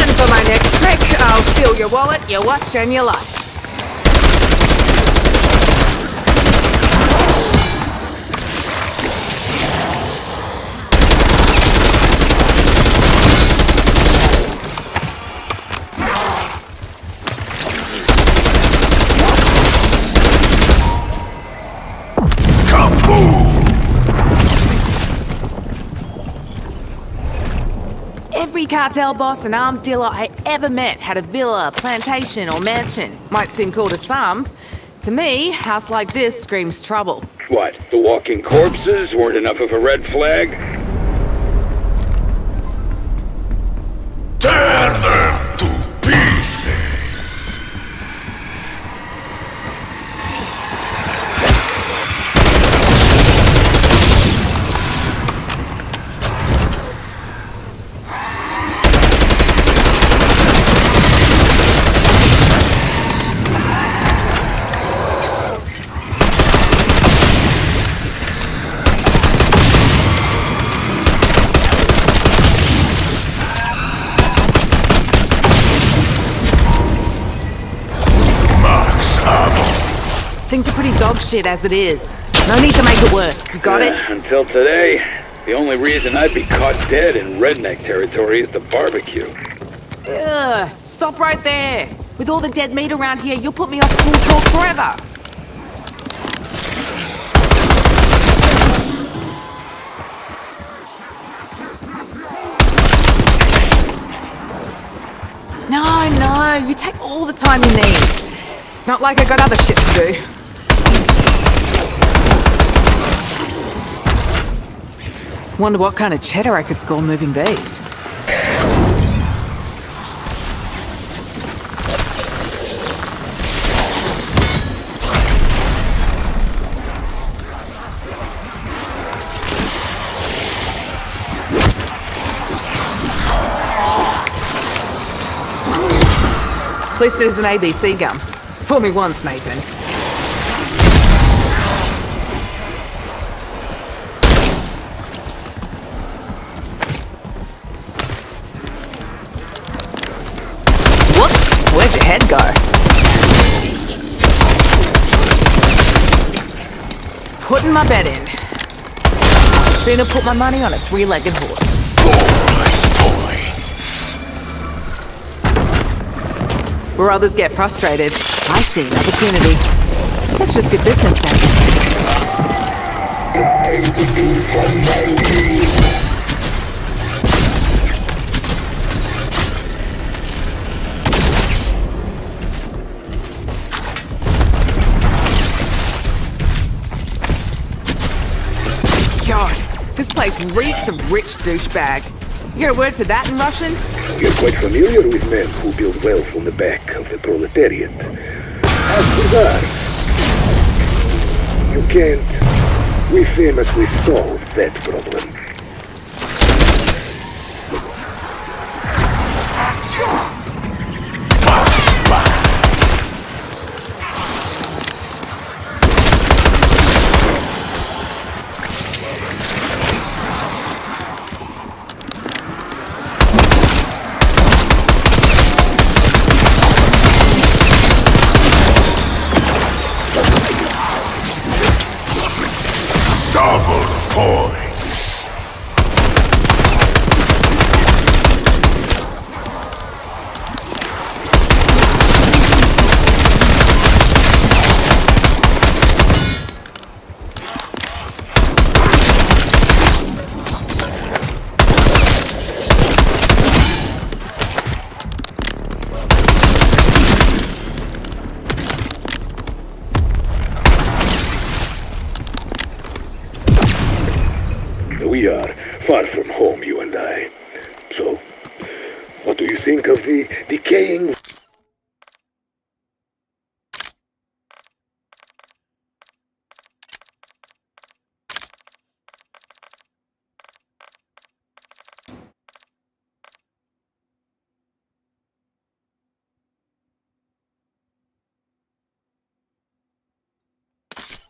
And for my next trick, I'll steal your wallet, your watch, and your life. Every cartel boss and arms dealer I ever met had a villa, plantation, or mansion. Might seem cool to some. To me, house like this screams trouble. What, the walking corpses weren't enough of a red flag? Tear them to pieces. Things are pretty dog shit as it is. No need to make it worse. You got it? Until today, the only reason I'd be caught dead in redneck territory is the barbecue. Ugh, stop right there. With all the dead meat around here, you'll put me off cool talk forever. No, you take all the time you need. It's not like I got other shit to do. Wonder what kind of cheddar I could score moving these. Listed as an ABC gun. Fool me once, Nathan. Whoops! Where'd your head go? Putting my bet in. I'd sooner put my money on a three-legged horse. Bonus points. Where others get frustrated, I see an opportunity. That's just good business sense. God, this place reeks of rich douchebag. You got a word for that in Russian? You're quite familiar with men who build wealth on the back of the proletariat. Ask the Tsar. You can't. We famously solved that problem. Double points. We are far from home, you and I. So, what do you think of the decaying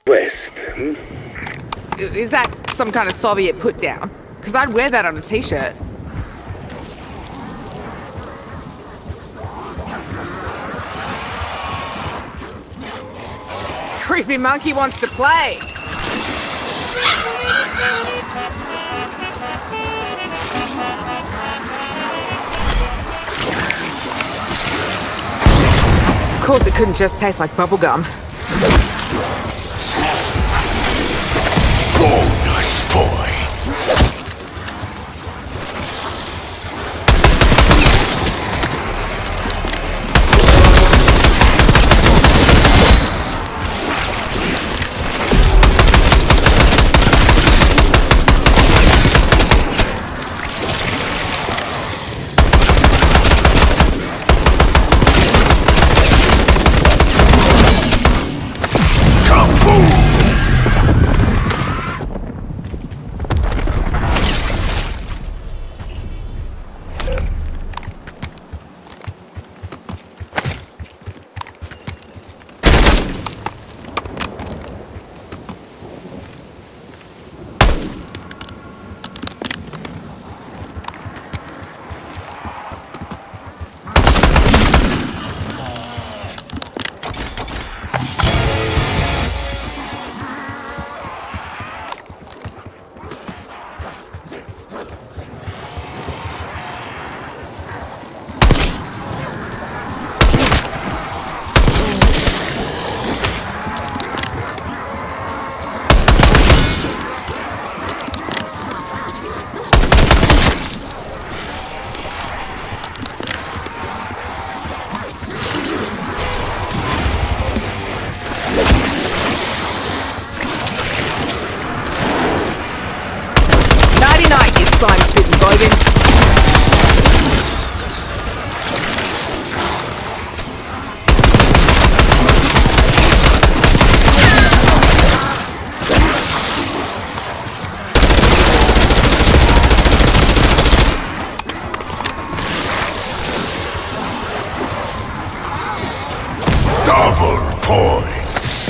West? Hmm? Is that some kind of Soviet put-down? Because I'd wear that on a t-shirt. Creepy monkey wants to play. Of course it couldn't just taste like bubblegum. Bonus points. Double points.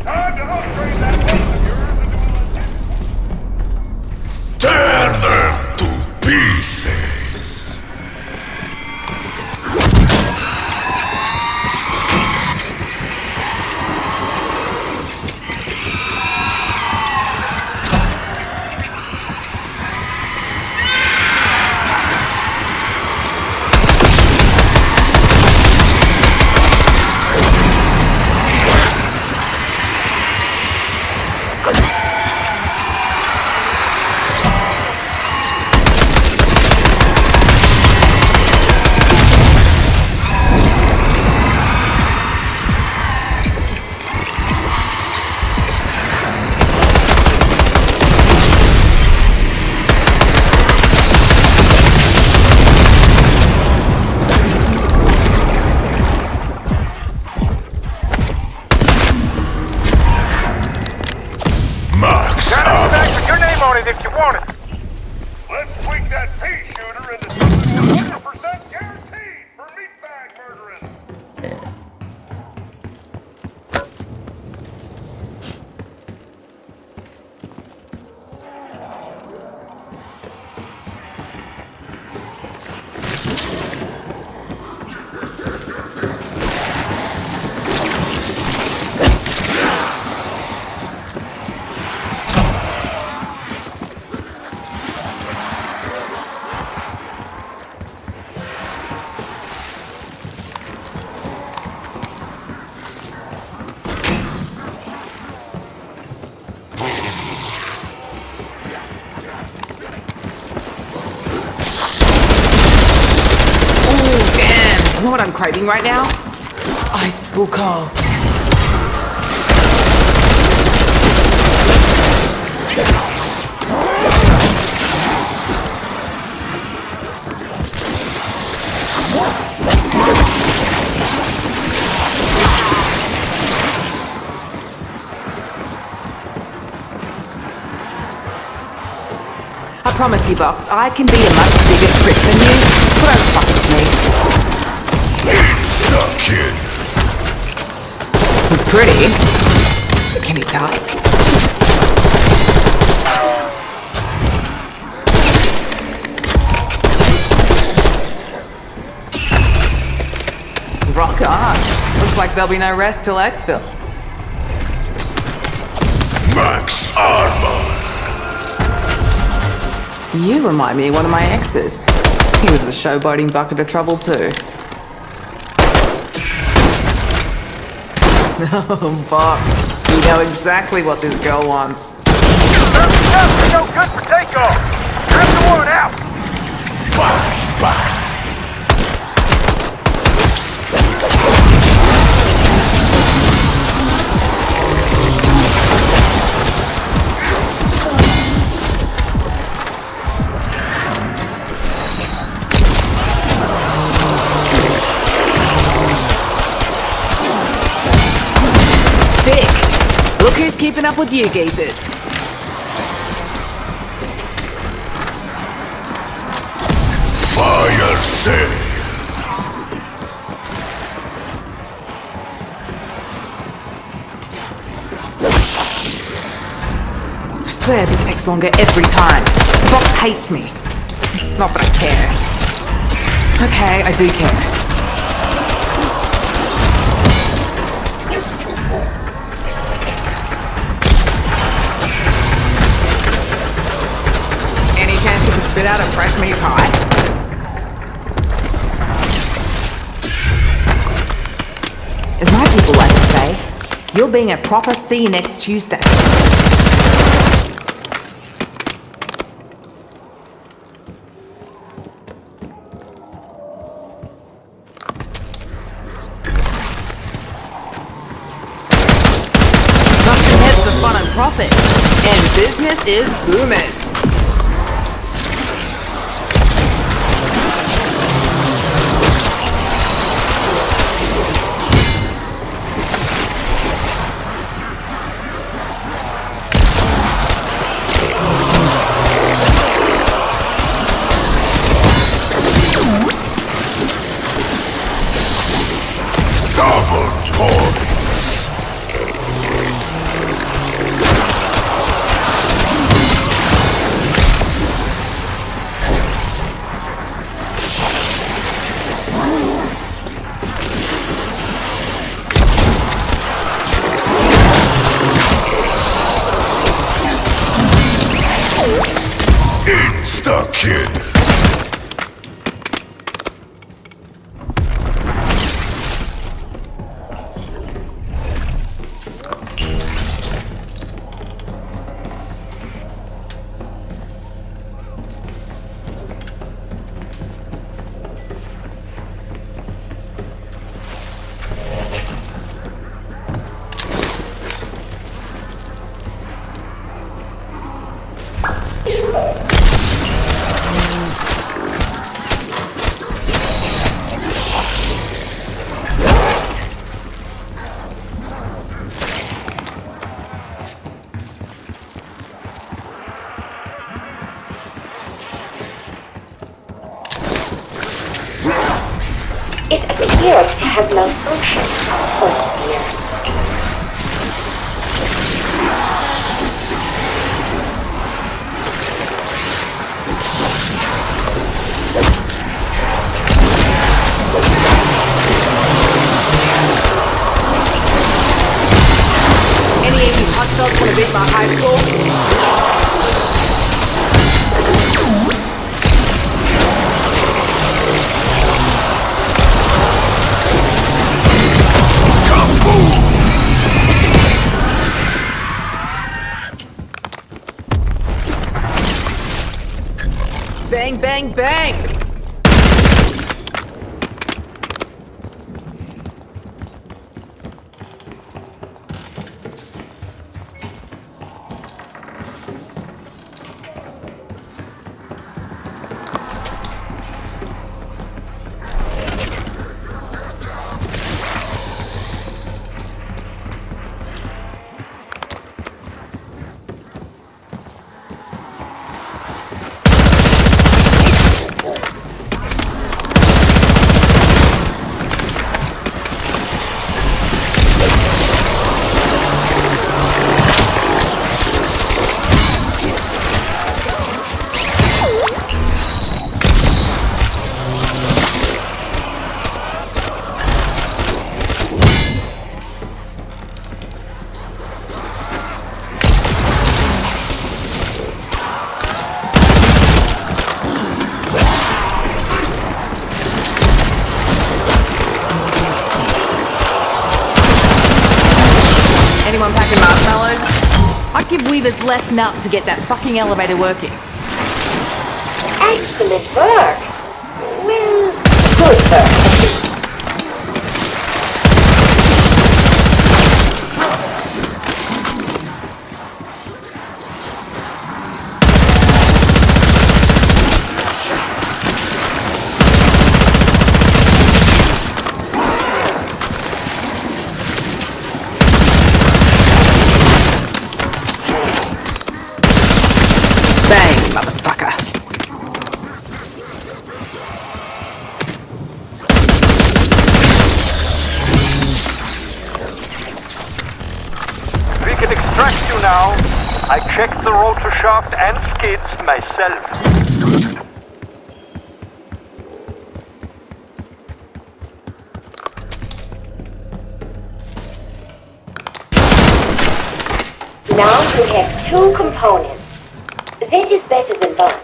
Time to upgrade that weapon of yours into Tear them to pieces. Max Got a ammo. bag with your name on it if you want it. Let's tweak that pea shooter into something 100% guaranteed for meatbag murdering. Oh, damn. You know what I'm craving right now? Ice buko. I promise you, Box, I can be a much bigger prick than you, so don't fuck with me. The kid. He's pretty. Can he type? Rock on. Looks like there'll be no rest till Exfil. Max armor. You remind me of one of my exes. He was a showboating bucket of trouble too. Oh, Box. You know exactly what this girl wants. We're no good for takeoff. Grab the one out. Bye, bye. Sick. Look who's keeping up with you geezers. Fire sale. I swear this takes longer every time. The Box hates me. Not that I care. Okay, I do care. Any chance you can spit out a fresh meat pie? As my people like to say, You're being a proper see you next Tuesday. Busting heads for fun and profit. And business is booming. Double points. Insta-kill. It appears to have malfunctioned. Oh dear. Any of you hot dogs want to beat my high school? Bang, bang, bang! Anyone packing marshmallows? I'd give Weaver's left nut to get that fucking elevator working. Excellent work. Well, good work. Bang, motherfucker. We can extract you now. I checked the rotor shaft and skids myself. Now you have two components. That is better than none.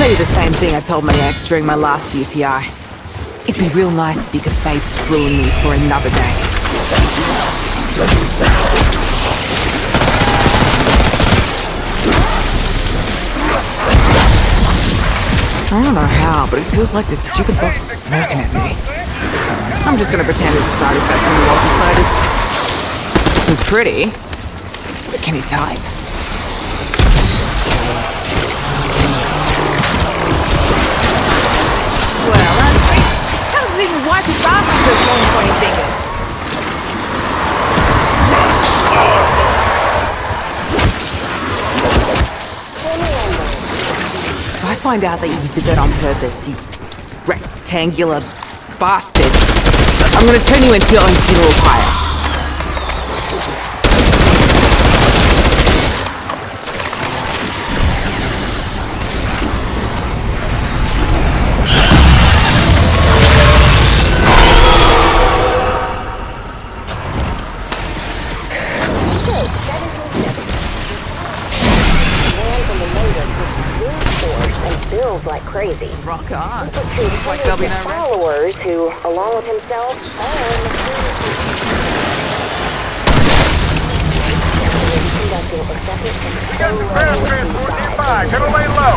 tell you the same thing I told my ex during my last UTI. It'd be real nice if you could save Sprue and me for another day. I don't know how, but it feels like this stupid box is smirking at me. I'm just gonna pretend it's a side effect from the walkie sliders. He's pretty, but can he type? Well, how does it even wipe his ass with those long pointy fingers? If I find out that you did that on purpose, you rectangular bastard, I'm gonna turn you into your own funeral pyre. Like crazy. Rock on. It's like there'll be no followers who, along with himself, are You got the ground transport nearby. Gotta lay low.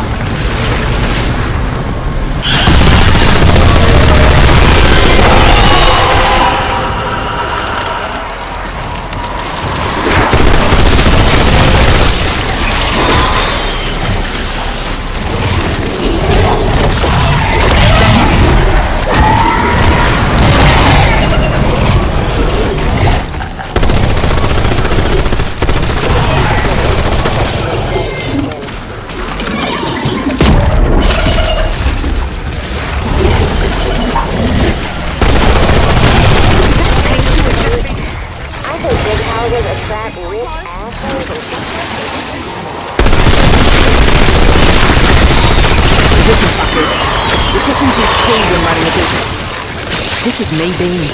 This is me being me.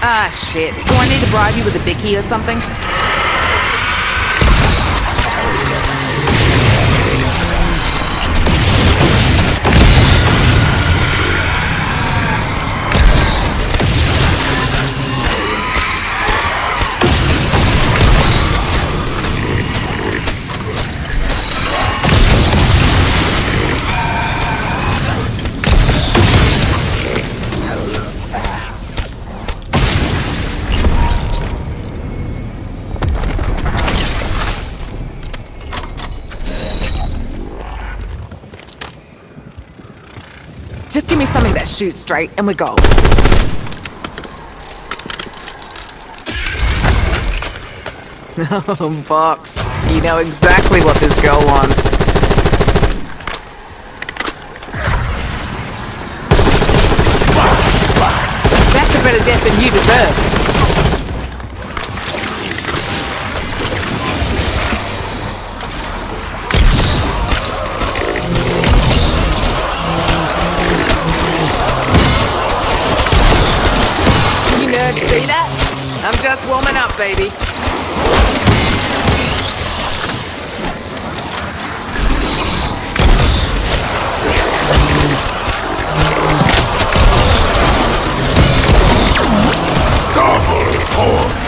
Ah, shit. Do I need to bribe you with a bicky or something? Just give me something that shoots straight and we're gold. Oh, Box. You know exactly what this girl wants. That's a better death than you deserve. See that? I'm just warming up, baby. Double points.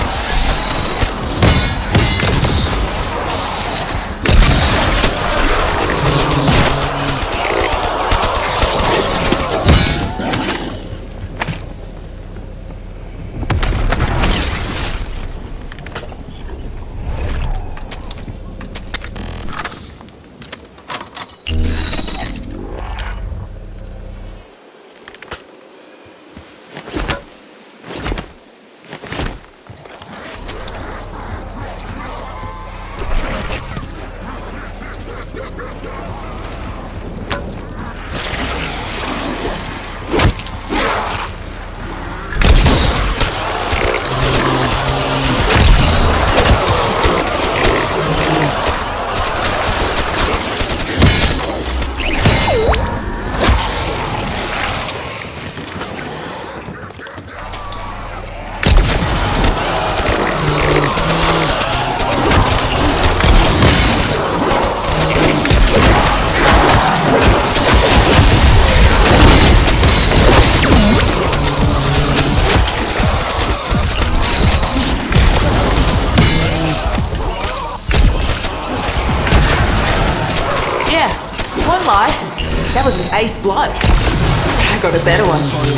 That was an ace blow. I got a better one for you.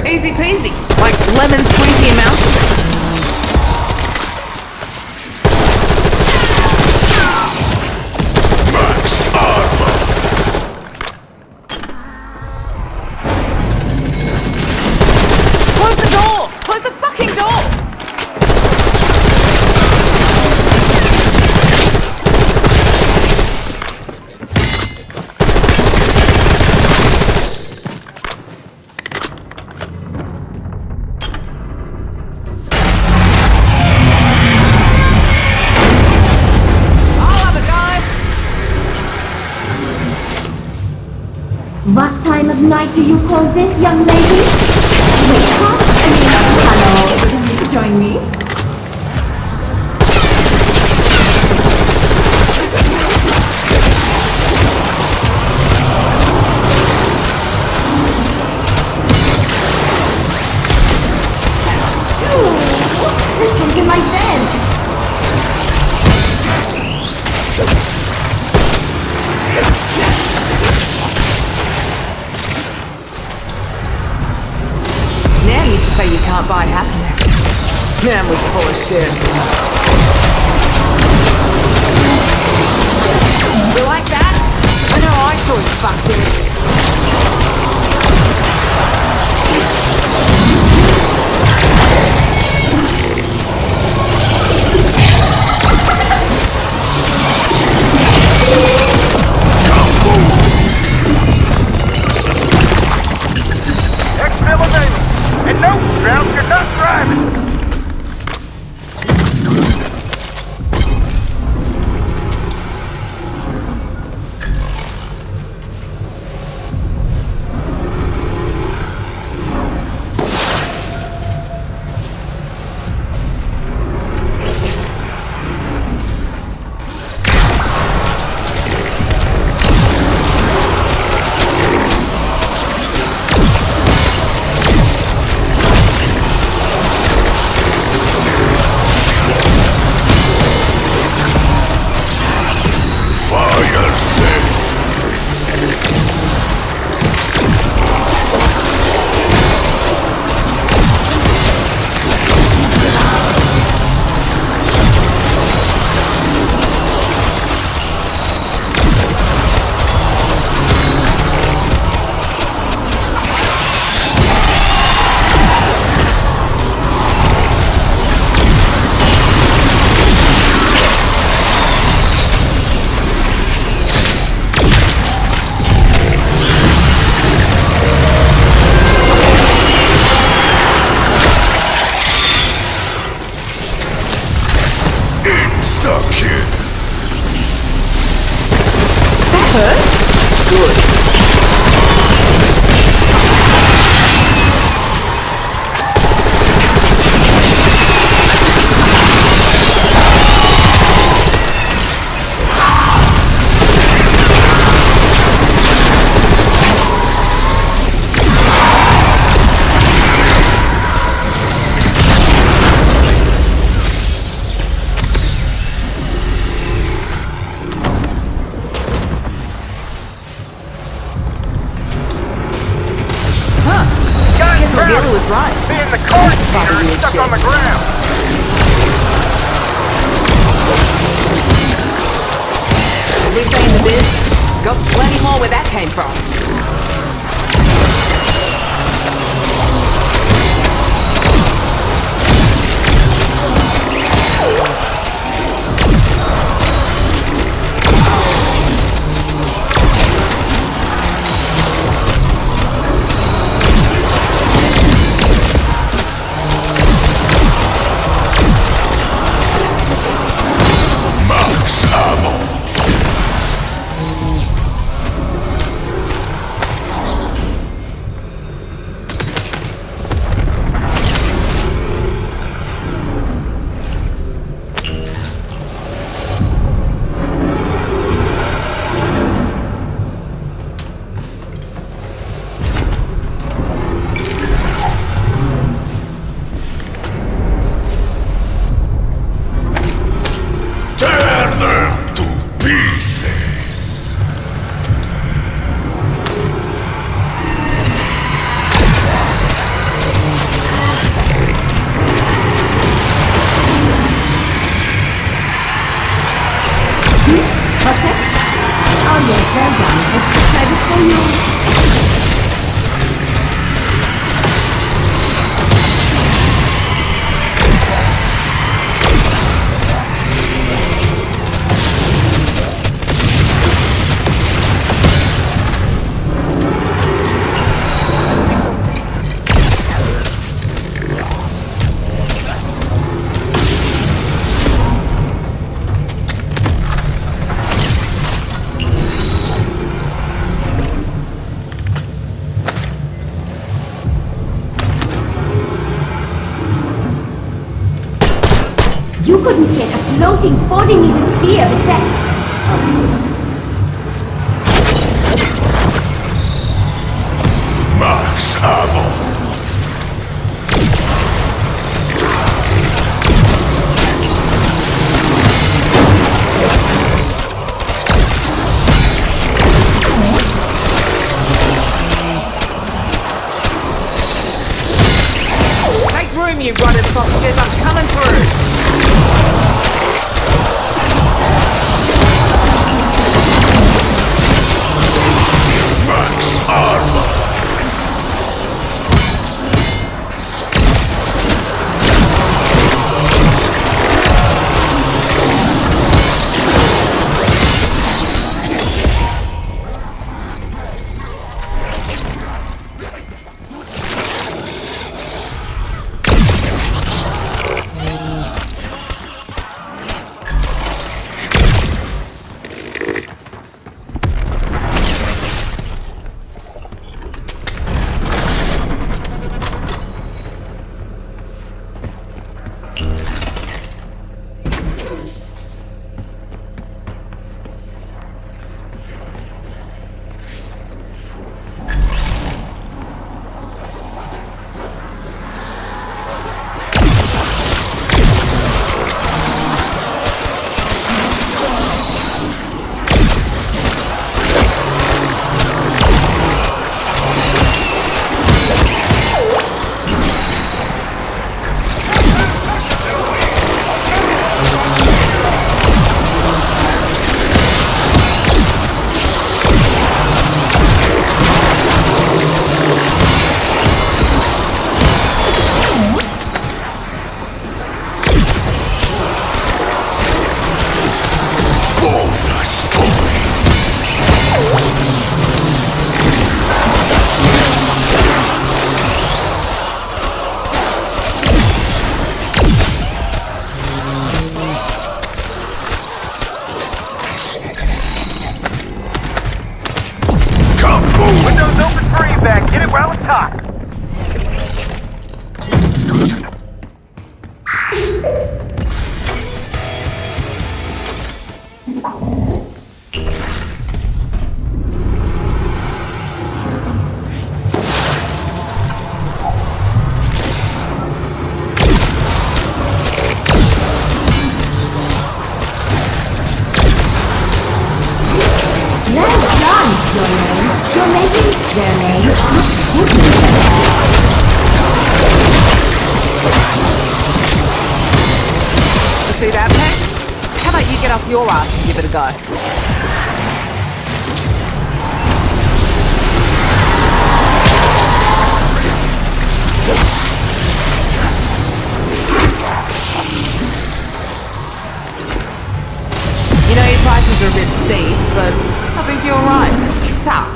Easy peasy, like lemon squeezy amounts of it. Max armor. Close the door! Close the fucking door! What time of night do you call this, young lady? Wake up! Hello, would you like to join me? Ooh, this one's in my bed! Nan used to say you can't buy happiness. Nan was full of shit. You like that? I know I sure as fuck did. Exfilamating. And no, Strauss, you're not driving. Fire sale. Insta-kill. Dealer was right. Me and the car seater is stuck on the ground. As they say in the biz, got plenty more where that came from. Max ammo. for you. You couldn't hit a floating 40-meter sphere of a second. Max ammo. Make room, you rotted sausages. I'm coming through. Max armor. Windows open for evac. Get it while it's hot. Well done, your name. Your name? Their name. See that, Peck? How about you get off your ass and give it a go? You know, your prices are a bit steep, but I think you're alright. Ta.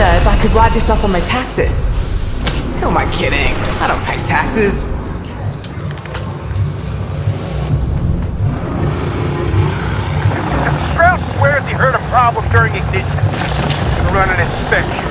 If I could write this off on my taxes. Who am I kidding? I don't pay taxes. Listen, run an inspection.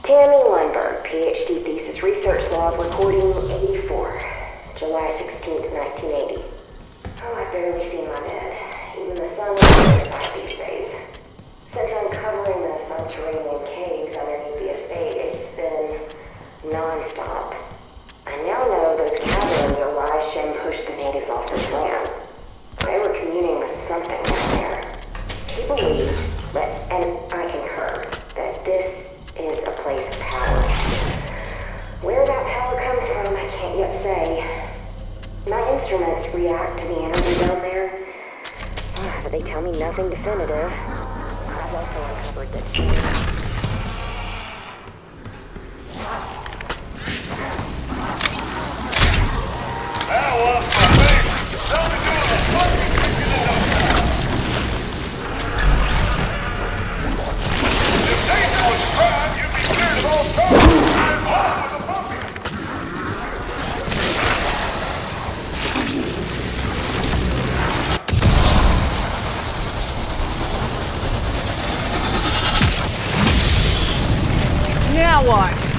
Tammy Weinberg, PhD thesis research log recording 84, July 16th, 1980. Oh, I've barely seen my bed. Even the sun is very bright these days. Since uncovering the subterranean caves underneath the estate, it's been non-stop. I now know those caverns are why Shem pushed the natives off this land. They were communing with something down there. He believes that, and I concur, that this is a place of power. Where that power comes from, I can't yet say. My instruments react to the energy down there, but they tell me nothing definitive. I've also uncovered that Now what?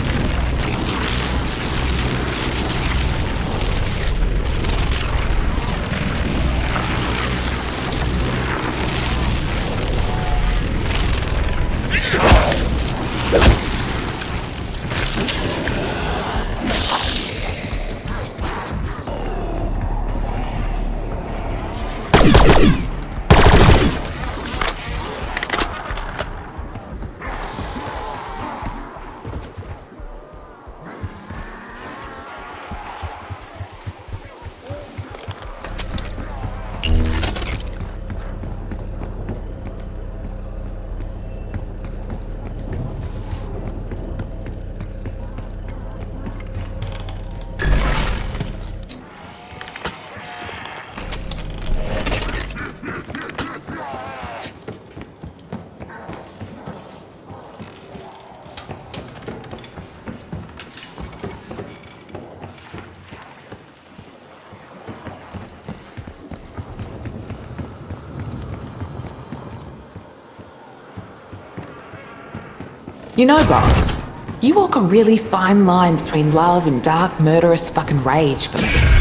You know, boss, you walk a really fine line between love and dark, murderous fucking rage for me.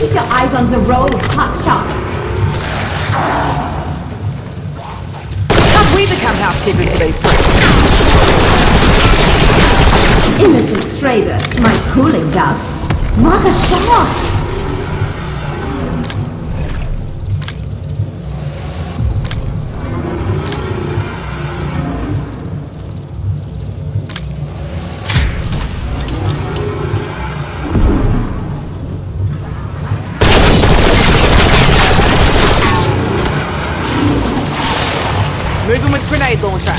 Keep your eyes on the road, hotshot. We become housekeeping for these pricks. Innocent traders, my cooling doves. What a shot! Moving with grenade launcher.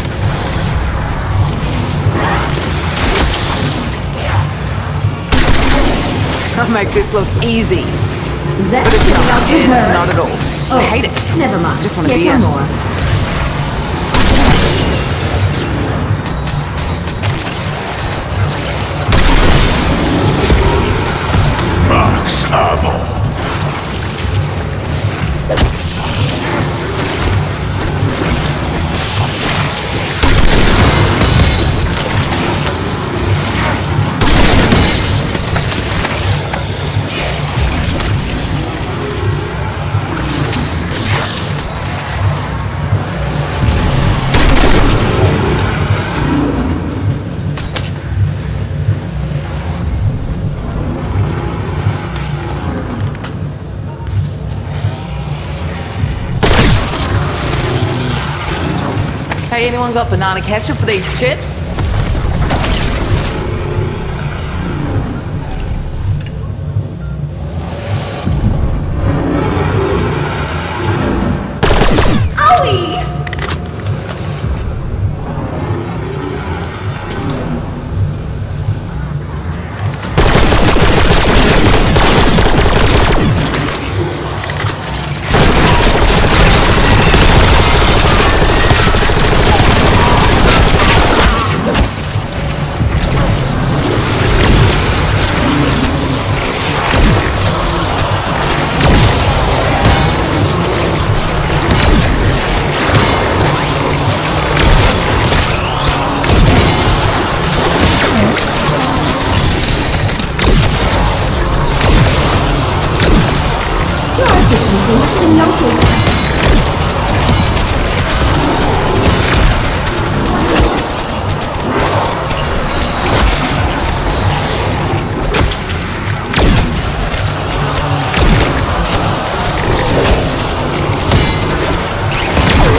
I'll make this look easy. That's But it's enough not. to It's her. not at all. Oh, I hate it. Never mind. Just wanna Get be some in. more. Max ammo. Hey, anyone got banana ketchup for these chips? Owie!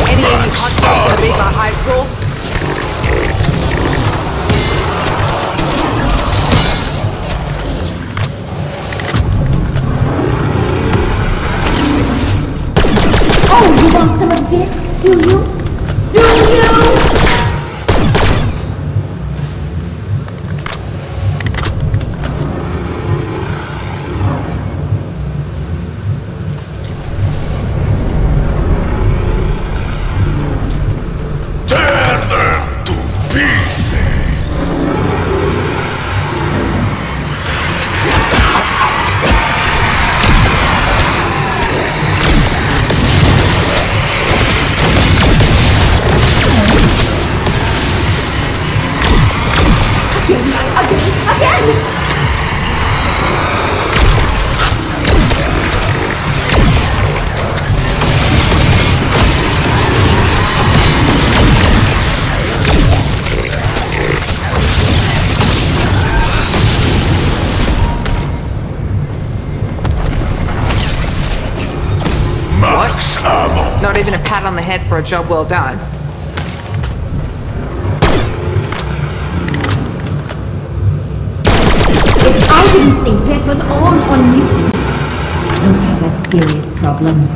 Any hot dogs to beat my high school? Oh, you want some of this? Do you? Do you? Tear them to pieces. Again! Max ammo. Not even a pat on the head for a job well done. If I didn't think that was all on you, don't have a serious problem.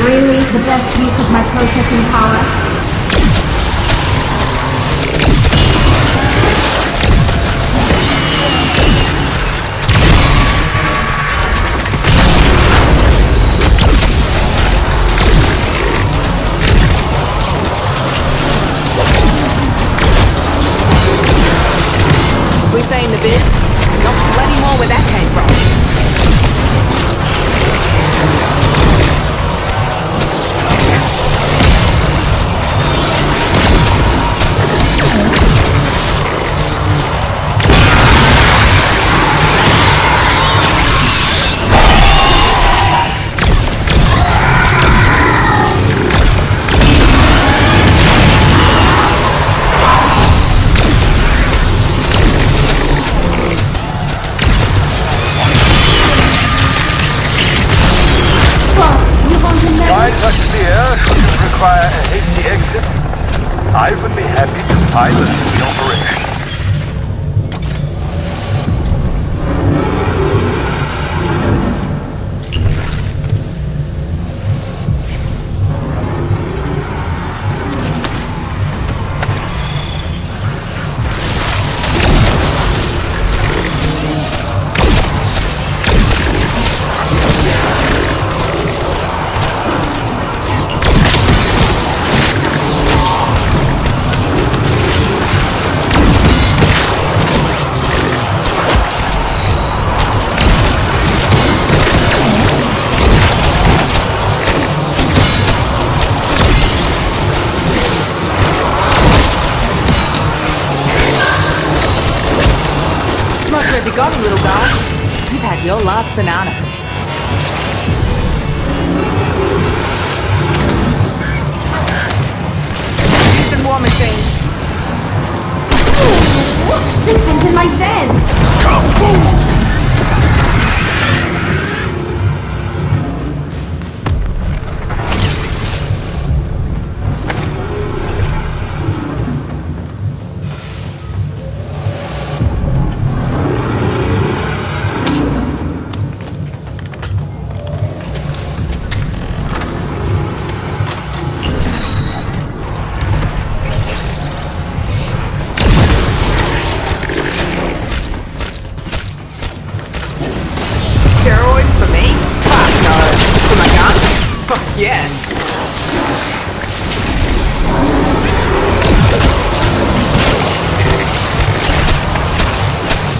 Really the best use of my processing power? We saying the biz? be happy to pilot the operation. Smoke where have you gone, little guy? You've had your last banana. Houston War Machine. This into my vents! Steroids for me? Fuck no. For my gun? Fuck yes.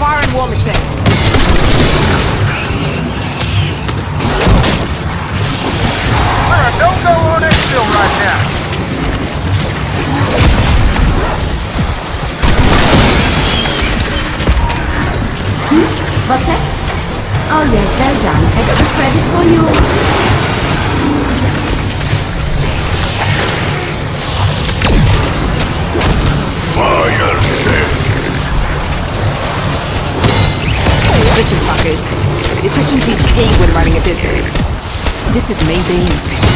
Fire and War Machine. We're a no-go on X-Fill right now. What's that? Oh yes, well done. I got the credit for you. Fire sale. Listen, fuckers. Efficiency's key when running a business. This is me being efficient.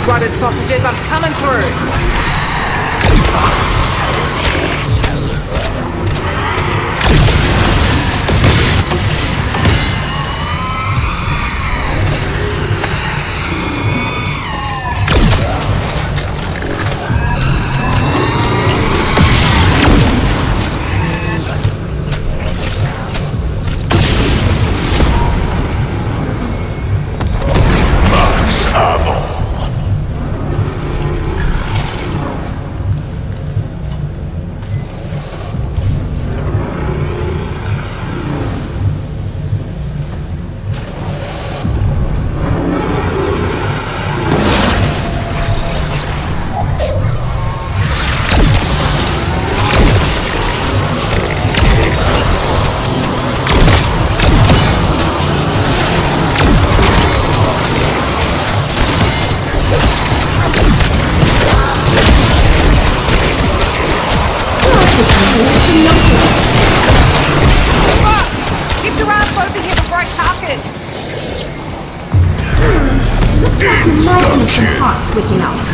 cold-blooded sausages. I'm coming through. Get your ass over here before I cock it! Might need some parts switching out.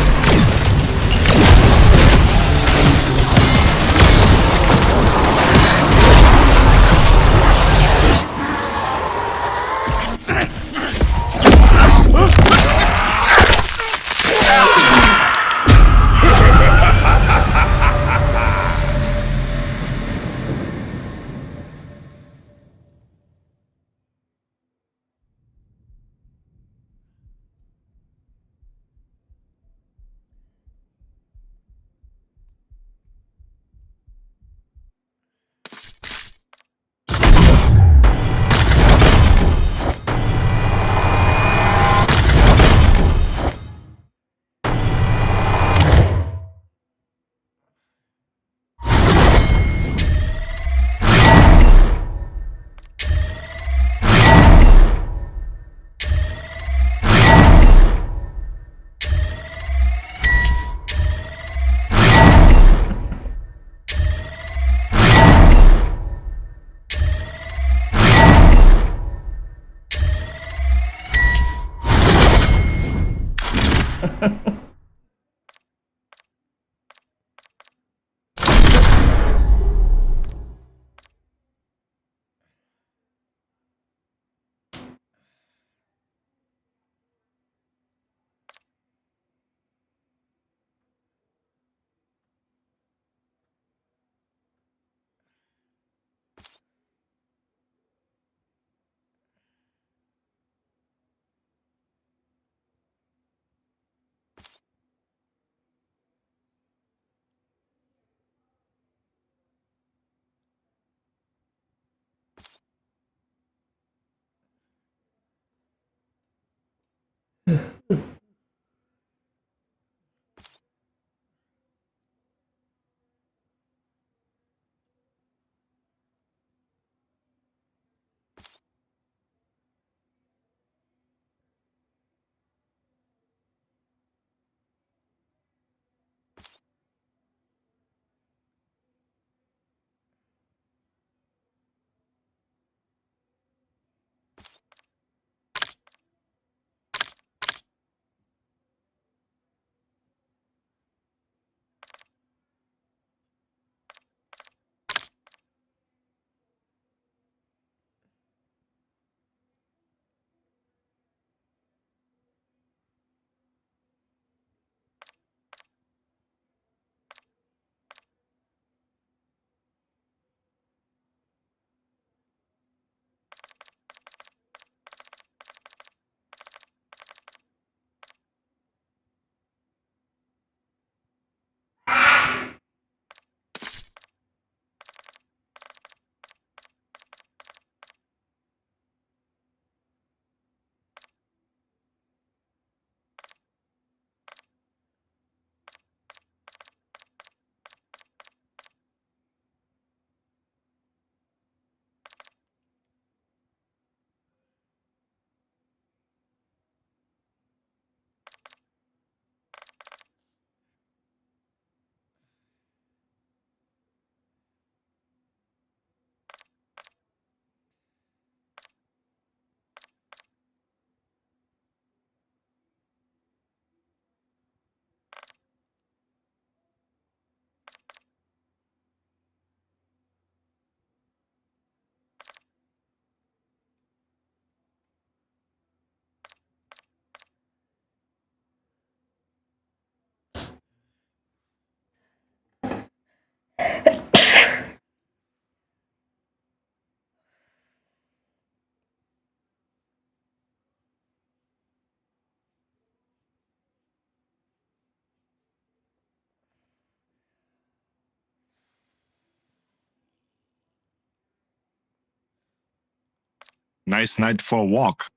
Nice night for a walk.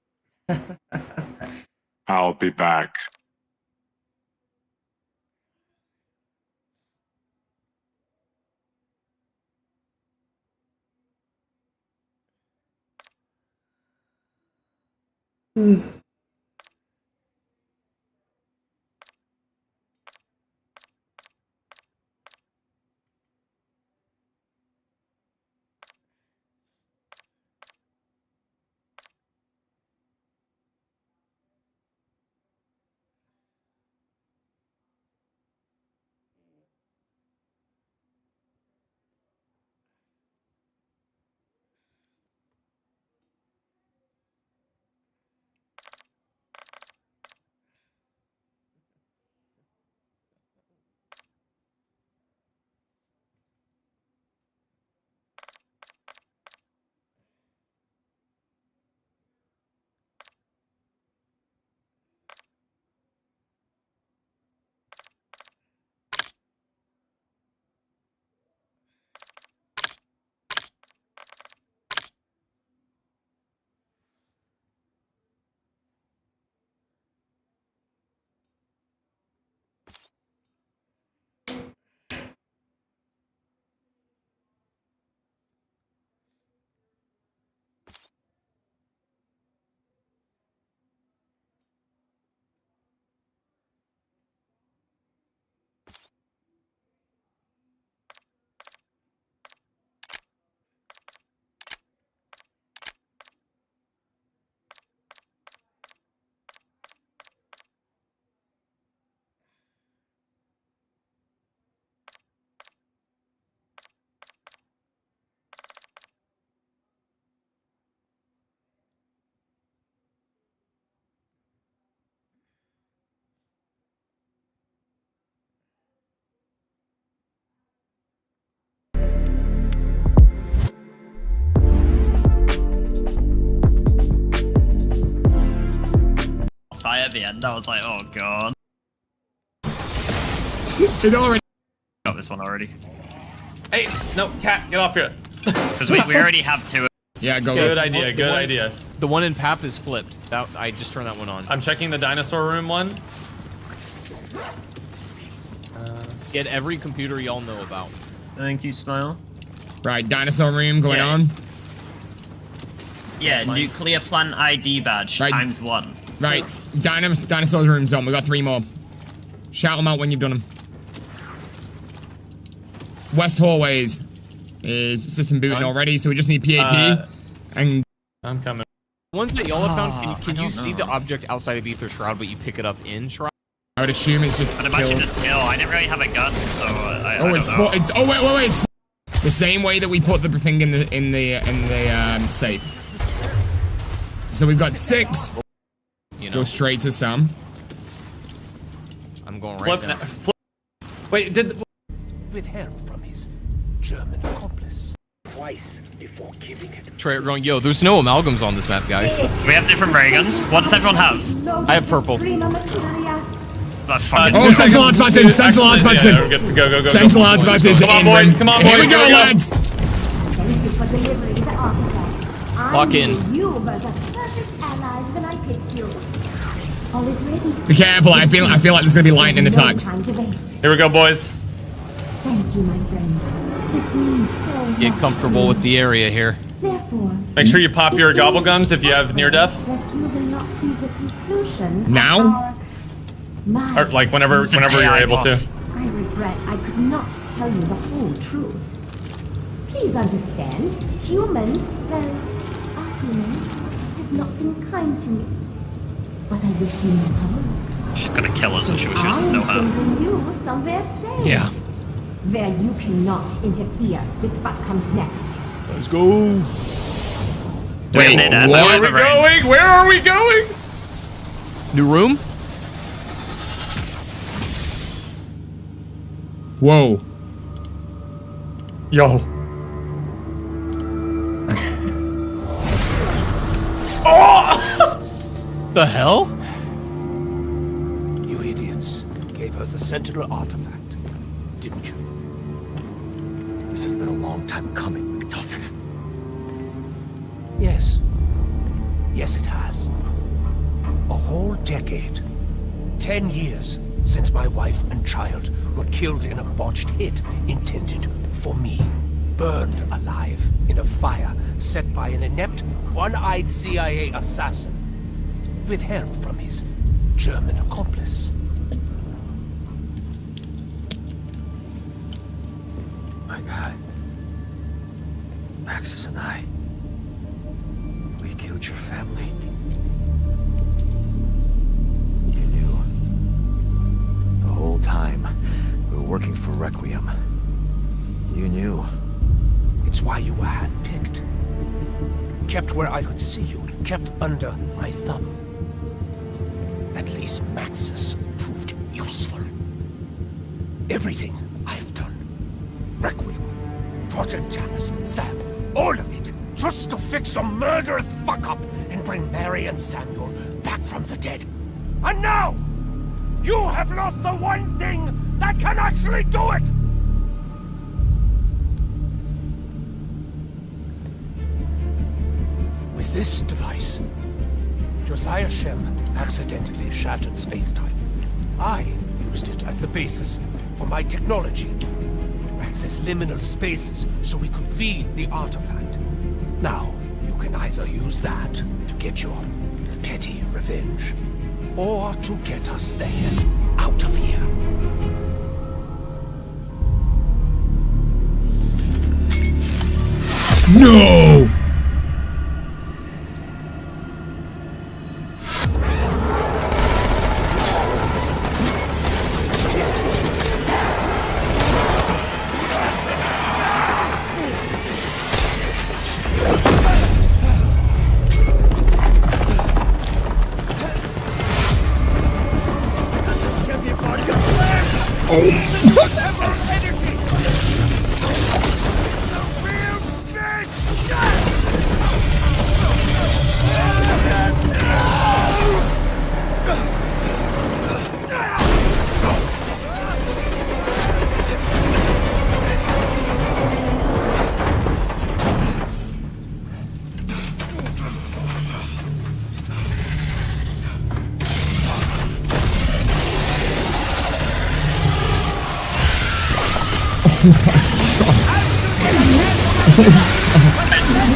I'll be back. Fire at the end, I was like, oh god. It already Got this one already. Hey, no, cat, get off here. Because we already have two. Yeah, go. Good idea, good idea. The one in Pap is flipped. That I just turned that one on. I'm checking the dinosaur room one. Get every computer y'all know about. Thank you, Smile. Right, dinosaur room going Yeah. on. Yeah, nuclear plant ID badge Right. ×1. Right, dinosaur room's on. We got 3 more. Shout them out when you've done them. West hallways is system booting already, so we just need PAP. And I'm coming. The ones that y'all have found, can you don't see know. the object outside of Ether Shroud, but you pick it up in Shroud? I would assume it's just I'd imagine killed. it's kill. I didn't really have a gun, so I Oh, don't it's know. it's oh wait. It's the same way that we put the thing in the safe. So we've got 6. You know, Go straight to Sam. I'm going right Flip, now. flip. Wait, did... With help from his German accomplice. Twice before giving it. Trey going, yo, there's no amalgams on this map, guys. We have different ray guns. What does everyone have? I have purple. Prima materia. Oh, Sentinel Arts button! Sentinel Arts button! Go. Sentinel Arts button is Come on, in. boys, come on, Here we boys, go, here we go. lads! Thank you for delivering the artifact. Lock in. I knew you were the perfect allies when I picked you. Always ready. Be careful, I feel like there's gonna be lightning attacks. No time to waste. Here we go, boys. Thank you, my friends. This means so much. Get comfortable with the area here. Therefore, Make sure you pop your gobble gums if you have near death. that you will not see the conclusion. Now? My Or like whenever you're able to. I regret I could not tell you the whole truth. Please understand, humans, well, our human has not been kind to me. But I wish you no harm. She's gonna kill us when she wishes I'm no harm. sending you somewhere safe. Yeah. Where you cannot interfere. This fight comes next. Let's go. Wait, Where what? Where are we going? Where are we going? New room? Whoa. Yo. The hell? You idiots gave us the Sentinel artifact, didn't you? This has been a long time coming, Toffin. Yes, Yes, it has. A whole decade. 10 years since my wife and child were killed in a botched hit intended for me. Burned alive in a fire set by an inept, one-eyed CIA assassin with help from his German accomplice. My God. Maxis and I. We killed your family. You knew. The whole time we were working for Requiem. You knew. It's why you were handpicked. Kept where I could see you. Kept under my thumb. At least Maxis proved useful. Everything I've done. Requiem. Project Janus. Sam. All of it. Just to fix your murderous fuck-up and bring Mary and Samuel back from the dead. And now! You have lost the one thing that can actually do it! With this device, Josiah Shem accidentally shattered space-time. I used it as the basis for my technology to access liminal spaces so we could feed the artifact. Now, you can either use that to get your petty revenge, or to get us the hell out of here. No!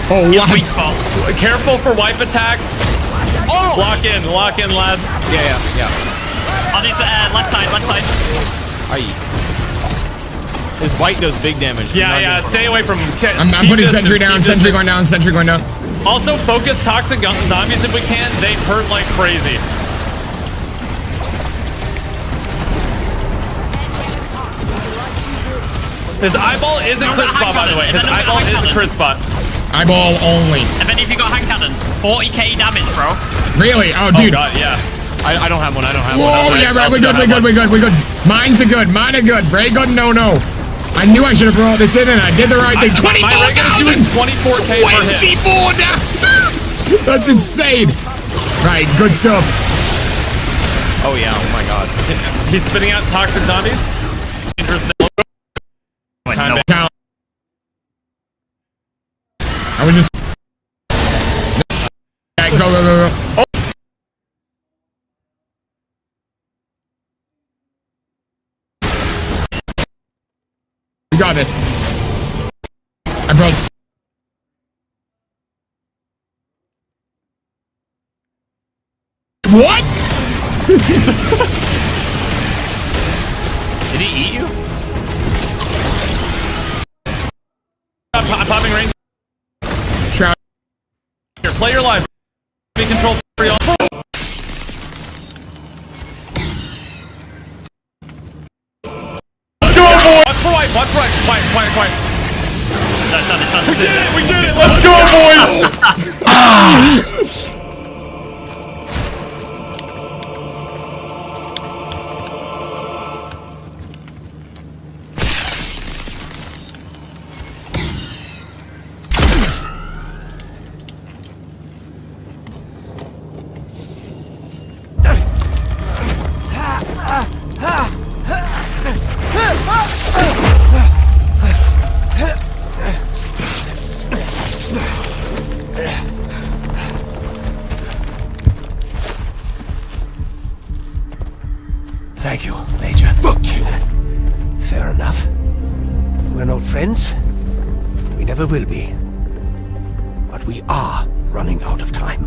Oh, what? Careful for wipe attacks. Oh! Lock in, lads. Yeah. On his left side. Aye. His white does big damage. Yeah. Stay away from him. I'm putting sentry down, sentry going down. Also, focus toxic zombies if we can. They hurt like crazy. His eyeball is a crit spot, by the way. His eyeball is a crit spot. Eyeball only. And then if you got hand cannons, 40k damage, bro. Really? Oh, dude. Oh, God, yeah. I don't have one. Whoa, yeah, right. We're good. Mine's a good. Mine are good. Very good. No. I knew I should have brought this in, and I did the right thing. 24,000! 24k per hit. 24 now! That's insane. Right, good stuff. Oh, yeah. Oh, my God. He's spitting out toxic zombies. Interesting. Time Count. I was just... Go. Oh. We got this. I brought... What? Did he eat you? I'm popping ring. Shroud. Here, play your lives. Be controlled for y'all. Let's go, boy! Watch for white. Quiet. We did it! Let's go, boys! friends. We never will be. But we are running out of time.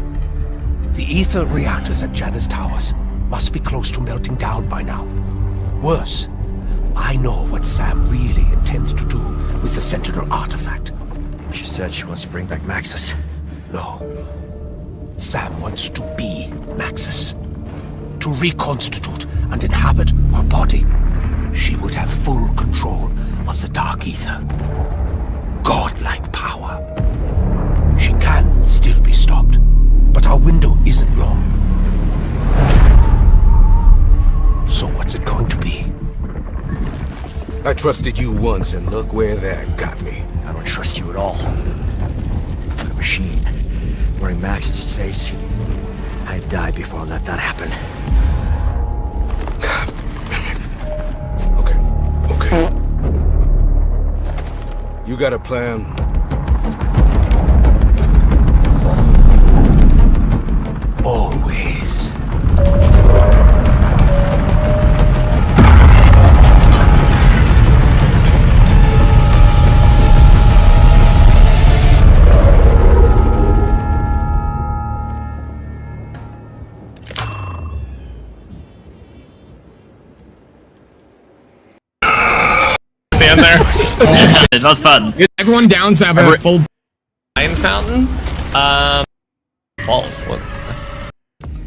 The ether reactors at Janus Towers must be close to melting down by now. Worse, I know what Sam really intends to do with the Sentinel artifact. She said she wants to bring back Maxis. No. Sam wants to be Maxis. To reconstitute and inhabit her body. She would have full control of the Dark Ether. Godlike power. She can still be stopped, but our window isn't long. So what's it going to be? I trusted you once, and look where that got me. I don't trust you at all. A machine wearing Maxis' face. I'd die before I let that happen. Okay. You got a plan? Always. Stand there. It was fun. Everyone down to have a full Iron fountain? False. What?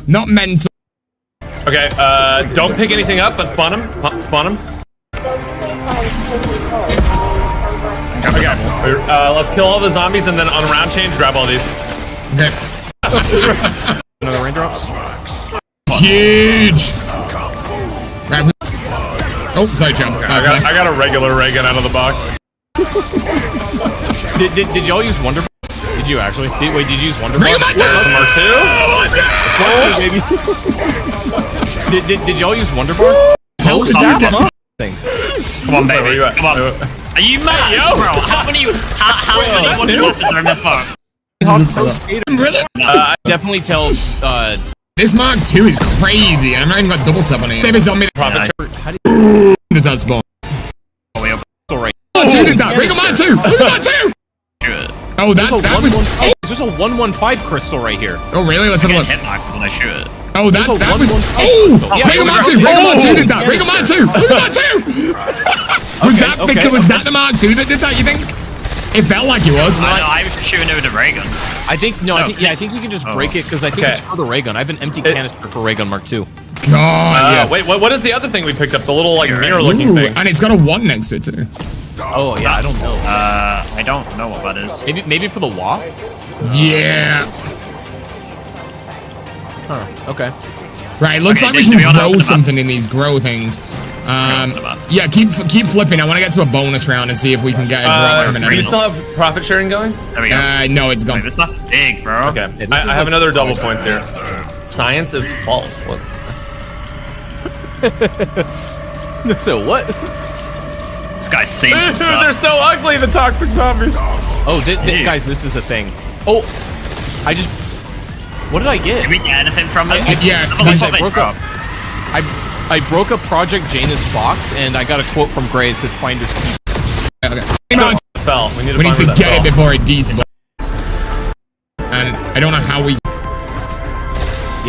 not mental. Okay, don't pick anything up, but spawn him. Spawn him. Okay, let's kill all the zombies and then on round change, grab all these. Okay. Another raindrops? Huge! Right. Oh, sorry, Joe. Okay, I got a regular ray gun out of the box. Did y'all use Wonder? Did you actually? Wait, did you use Wonder? Bring him back down! Mark 2? Let's go, baby. Did y'all use Wonder Bar? How was did that you get thing? Come on, baby. Where you at? Come on. Are you mad, bro? How many Wonder Weapons are in this box? Really? I definitely tell. This Mark II is crazy, and I'm not even got double tap on it. Save a zombie. How do you Does that spawn? go right? Mark II did that! Bring him on 2! Look at Mark II! Oh, that was. Oh, There's a 115 crystal right here. oh, really? Let's have a look. Hit marks when I shoot it. Oh, that There's a was. 115 Oh! crystal. Yeah, Bring him on 2! Bring him on 2 did that! Bring him on 2! Look at Mark II! Was that because was that the Mark II that did that? You think? It felt like it was. I was shooting over the ray gun. I think I think we can just break it because I think it's for the ray gun. I have an empty canister for ray gun Mark II. God, yeah. Wait, what is the other thing we picked up? The little like mirror-looking Ooh, thing. and it's got a 1 next to it too. Oh yeah, I don't know. I don't know what that is. Maybe for the waft. Yeah. Huh. Okay. Right. Looks Okay, like we do we can wanna grow open them up? something in these grow things. Yeah. Keep flipping. I want to get to a bonus round and see if we can get a drop from an Do you enemy. still have profit sharing going? There we go. No, it's gone. Wait, this map's big, bro. Okay. Yeah, I have another double points here. Science is false. What? So what? This guy's seen some Dude, stuff. they're so ugly, the toxic zombies. Oh, guys, this is a thing. Oh, I just. What did I get? Did we get anything from them? Yeah, Some of the I top broke drop. up. I broke a Project Janus box and I got a quote from Gray. It said "Finders keep." Okay. Hang on. Fell. We need to, We need find to where that get fell. it before it despawns. And I don't know how we.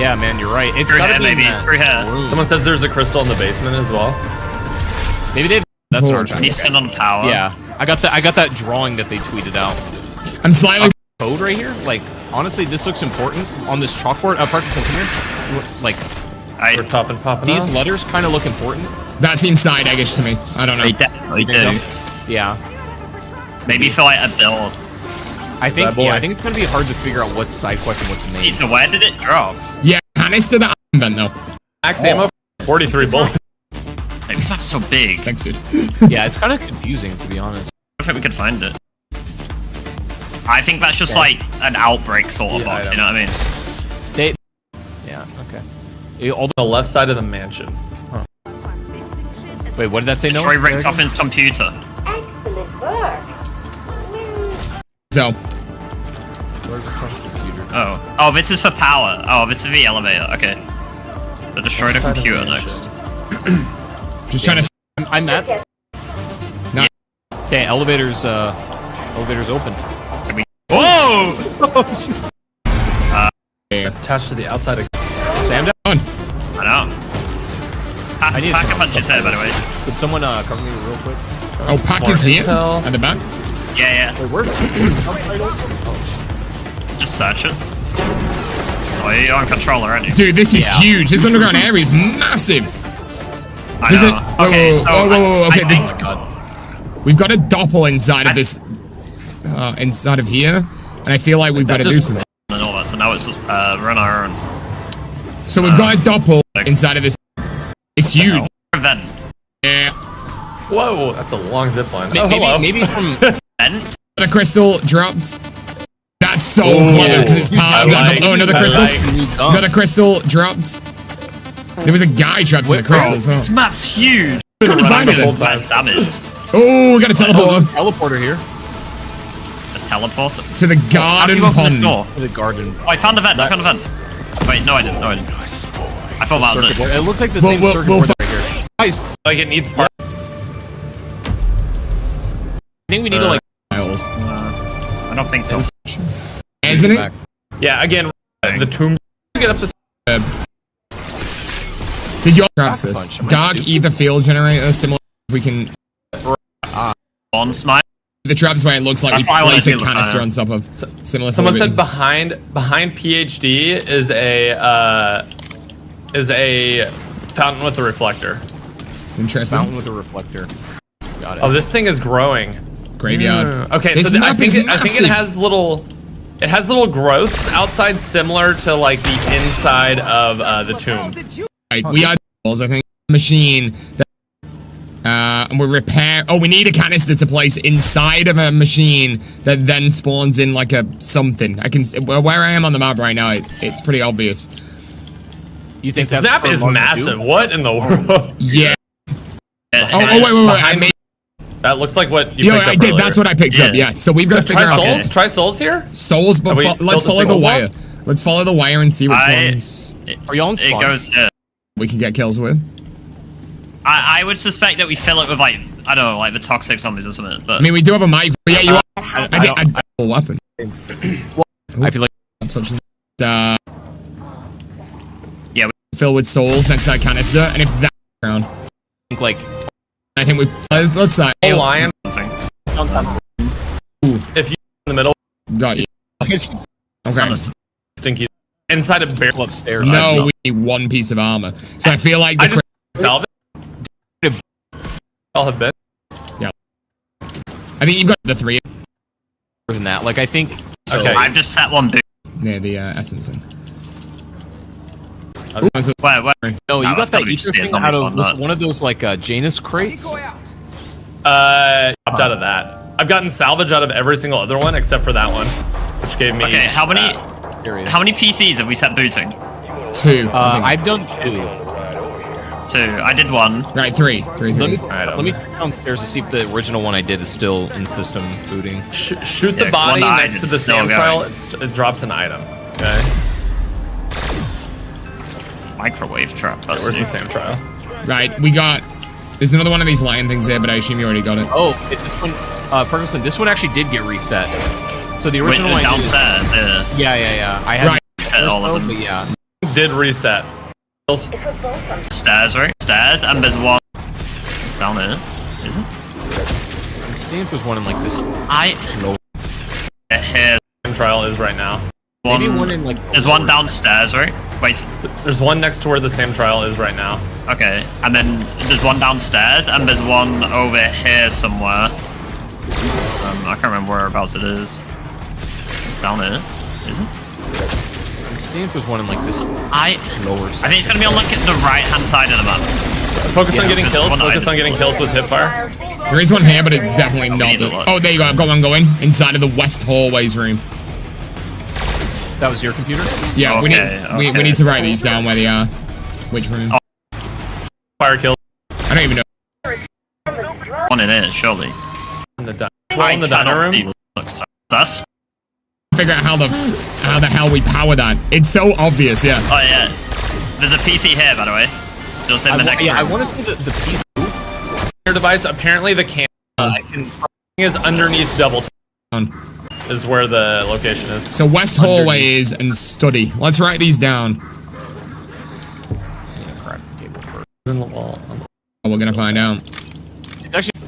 Yeah, man, you're right. It's Through gotta here, be in maybe. that Through here. room. Someone says there's a crystal in the basement as well. Maybe they. That's Oh, our. okay. He's turned on power. Yeah, I got that drawing that they tweeted out. I'm slightly. Code right here. Like honestly, this looks important on this chalkboard. Parkinson, come here. Like We're tough and popping these out. letters kind of look important. That seems side eggish to me. I don't know. They definitely do. Yeah. Maybe for like a build. I think. Bad boy. Yeah, I think it's gonna be hard to figure out what's side quest and what's main. So where did it drop? Yeah, canister that vent though. Max ammo, 43 bullets. Maybe this map's so big. Thanks, dude. Yeah, it's kind of confusing to be honest. I think we could find it. I think that's just like an outbreak sort of Yeah, box, I you know what I mean? They. Yeah. Okay. All The left side of the mansion. Wait, what did that say? No. Destroy Rick Toffin's computer. Excellent work. So, Oh, this is for power. Oh, this is the elevator. Okay. So destroy the computer next. just trying to. I'm at. No. Okay, elevators open. Whoa! Attached to the outside of Sam down. I know. I need Pack up on his head, by the way. Could someone cover me real quick? Oh, Pack is here at the back. Yeah. Wait, where's subtitles? Just search it. Oh, you're on controller, aren't you? Dude, this is huge. This underground area is massive. I Is know. it? Okay, Whoa. Okay, this. oh my God. We've got a doppel inside of this. Inside of here, and I feel like we've got to do something. And all that. So now it's run our own. So we've got a doppel inside of this. It's huge. Vent. Yeah. Whoa, that's a long zip line. Maybe from Vent. The crystal dropped. That's so clever because it's part of that. Oh, another crystal. Another crystal dropped. There was a guy trapped in the crystal as well. This map's huge. Couldn't find it. Where Sam is. Oh, we got a teleporter. teleporter here. A teleporter. To the garden How do you open this pond. door? To the garden. Oh, I found the vent. Wait, no, I didn't. I thought that was it. It looks like the We'll- same we'll- circuit we'll board right here. Guys, Like it needs part. I think we need to like. I don't think so. Isn't it? Yeah, again, the tomb. Get up this. Did you traps this? Punch, am I Dark stupid? ether field generator similar. We can On smile. the traps where it looks like we That's why I wanna place a do it, canister I know. on top of similar. Someone to said behind PhD is a fountain with a reflector. Interesting. Fountain with a reflector. Got it. Oh, this thing is growing. Graveyard. Okay, This so I map is think it massive. has little. It has little growths outside, similar to like the inside of the tomb. Right, we are I think machine that and we repair. Oh, we need a canister to place inside of a machine that then spawns in like a something. I can where I am on the map right now. It's pretty obvious. You think This that's map for is Mark to massive. do? What in the world? Yeah. Oh, wait. I made. That looks like what you Yo, picked I up did. earlier. That's what I picked up. Yeah. So we've got to Try figure out souls. Try souls here. souls, but Are we let's built a follow the single wire. block? Let's follow the wire and see which ones Are y'all on It spawn? goes. we can get kills with. I would suspect that we fill it with like I don't know, like the toxic zombies or something. But I mean, we do have a mic. But yeah, you are. I did a weapon. I feel like yeah, fill with souls next to that canister, and if that's around, like I think we let's say A lion. something. If you in the middle, got you. Okay. stinky inside a barrel upstairs. No, we need one piece of armor. So I feel like I the just salvage. I'll have been. I think you've got the three More than that. Like I think. Okay. I've just set one boot. near the essence thing. Where? No, you got that's that gotta be ether thing zombies out one, of not- one of those like Janus crates. Opt out of that. I've gotten salvage out of every single other one except for that one, which gave me. Okay, how many Period. PCs have we set booting? 2. I've done 2. 2. I did 1. Right, 3. 3. Let me Alright, let me check downstairs to see if the original one I did is still in system booting. Shoot the Yeah, 'cause body one died next to and the it's still SAM going. trial. It drops an item. Okay. Microwave trap. That's Where's new. the SAM trial? Right, we got. There's another one of these lion things here, but I assume you already got it. Oh, this one, Ferguson. This one actually did get reset. So the original Wait, one. downstairs. Yeah. I had Right. Set all of them. but yeah. Did reset. Stairs, right? Stairs, and there's one. It's down there, is it? I'm seeing if there's one in like this. Here. SAM trial is right now. Maybe one in like. There's one downstairs, right? Wait. There's one next to where the SAM trial is right now. Okay, and then there's one downstairs, and there's one over here somewhere. I can't remember whereabouts it is. It's down there, is it? I'm seeing if there's one in like this lower. I think it's gonna be on like the right-hand side of the map. Focus on getting there's kills. one Focus item. on getting kills with hipfire. There is one here, but it's definitely not need to the. look. Oh, there you go. I've got one going inside of the west hallways room. That was your computer? Yeah, we Okay, need we need to write these down where they are. Which room? Fire kill. I don't even know. One in it, surely. In the in the dining room. Looks sus. Figure out how the hell we power that. It's so obvious, yeah. Oh yeah. There's a PC here, by the way. Just in the next room. I want to see the piece. Your device. Apparently the camera. I can Is underneath double is where the location is. So west hallways and study. Let's write these down. Oh, we're gonna find out. It's actually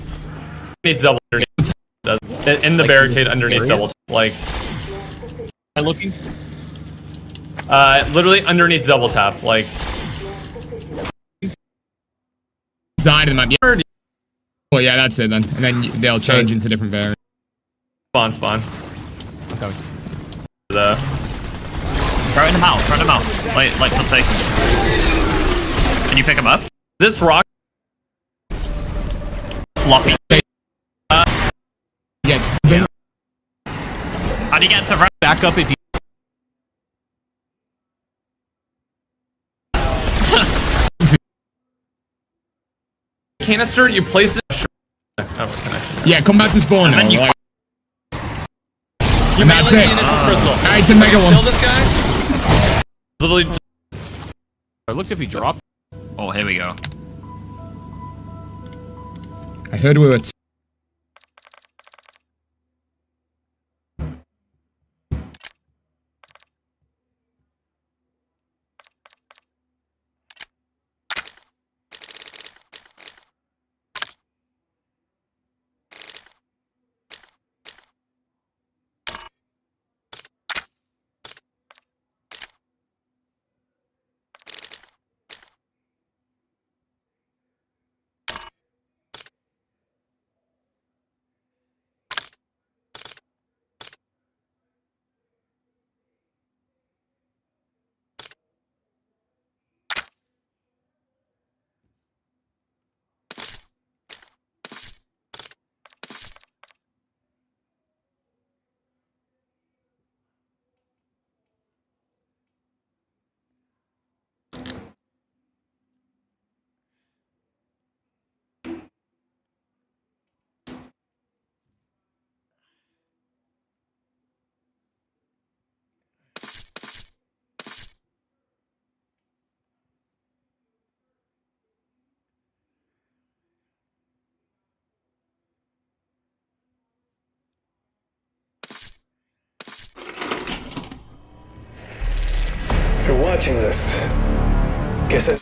underneath double. In the barricade underneath double. Like. Am I looking? Literally underneath double tap. Like. Side of them might be. Oh yeah, that's it then. And then they'll change into different variants. Spawn. Okay. Throw him out. Like Forsaken. Can you pick him up? This rock. Floppy. Yeah. How do you get to back up if you? Canister, you place it. Yeah, come back to spawn now. You and that's it. Alright, it's a mega one. Kill this guy. Literally. I looked if he dropped. Oh, here we go. I heard we were. If you're watching this, guess it.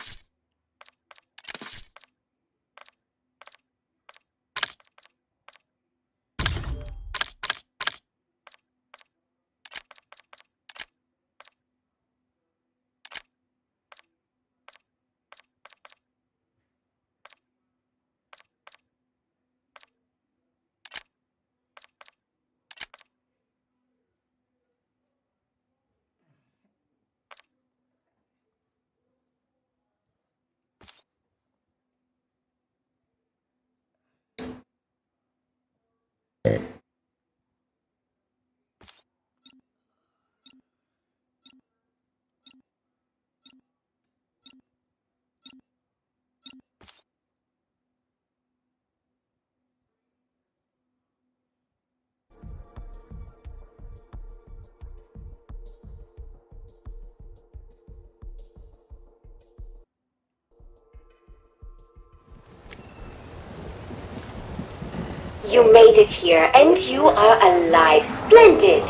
You made it here, and you are alive. Splendid!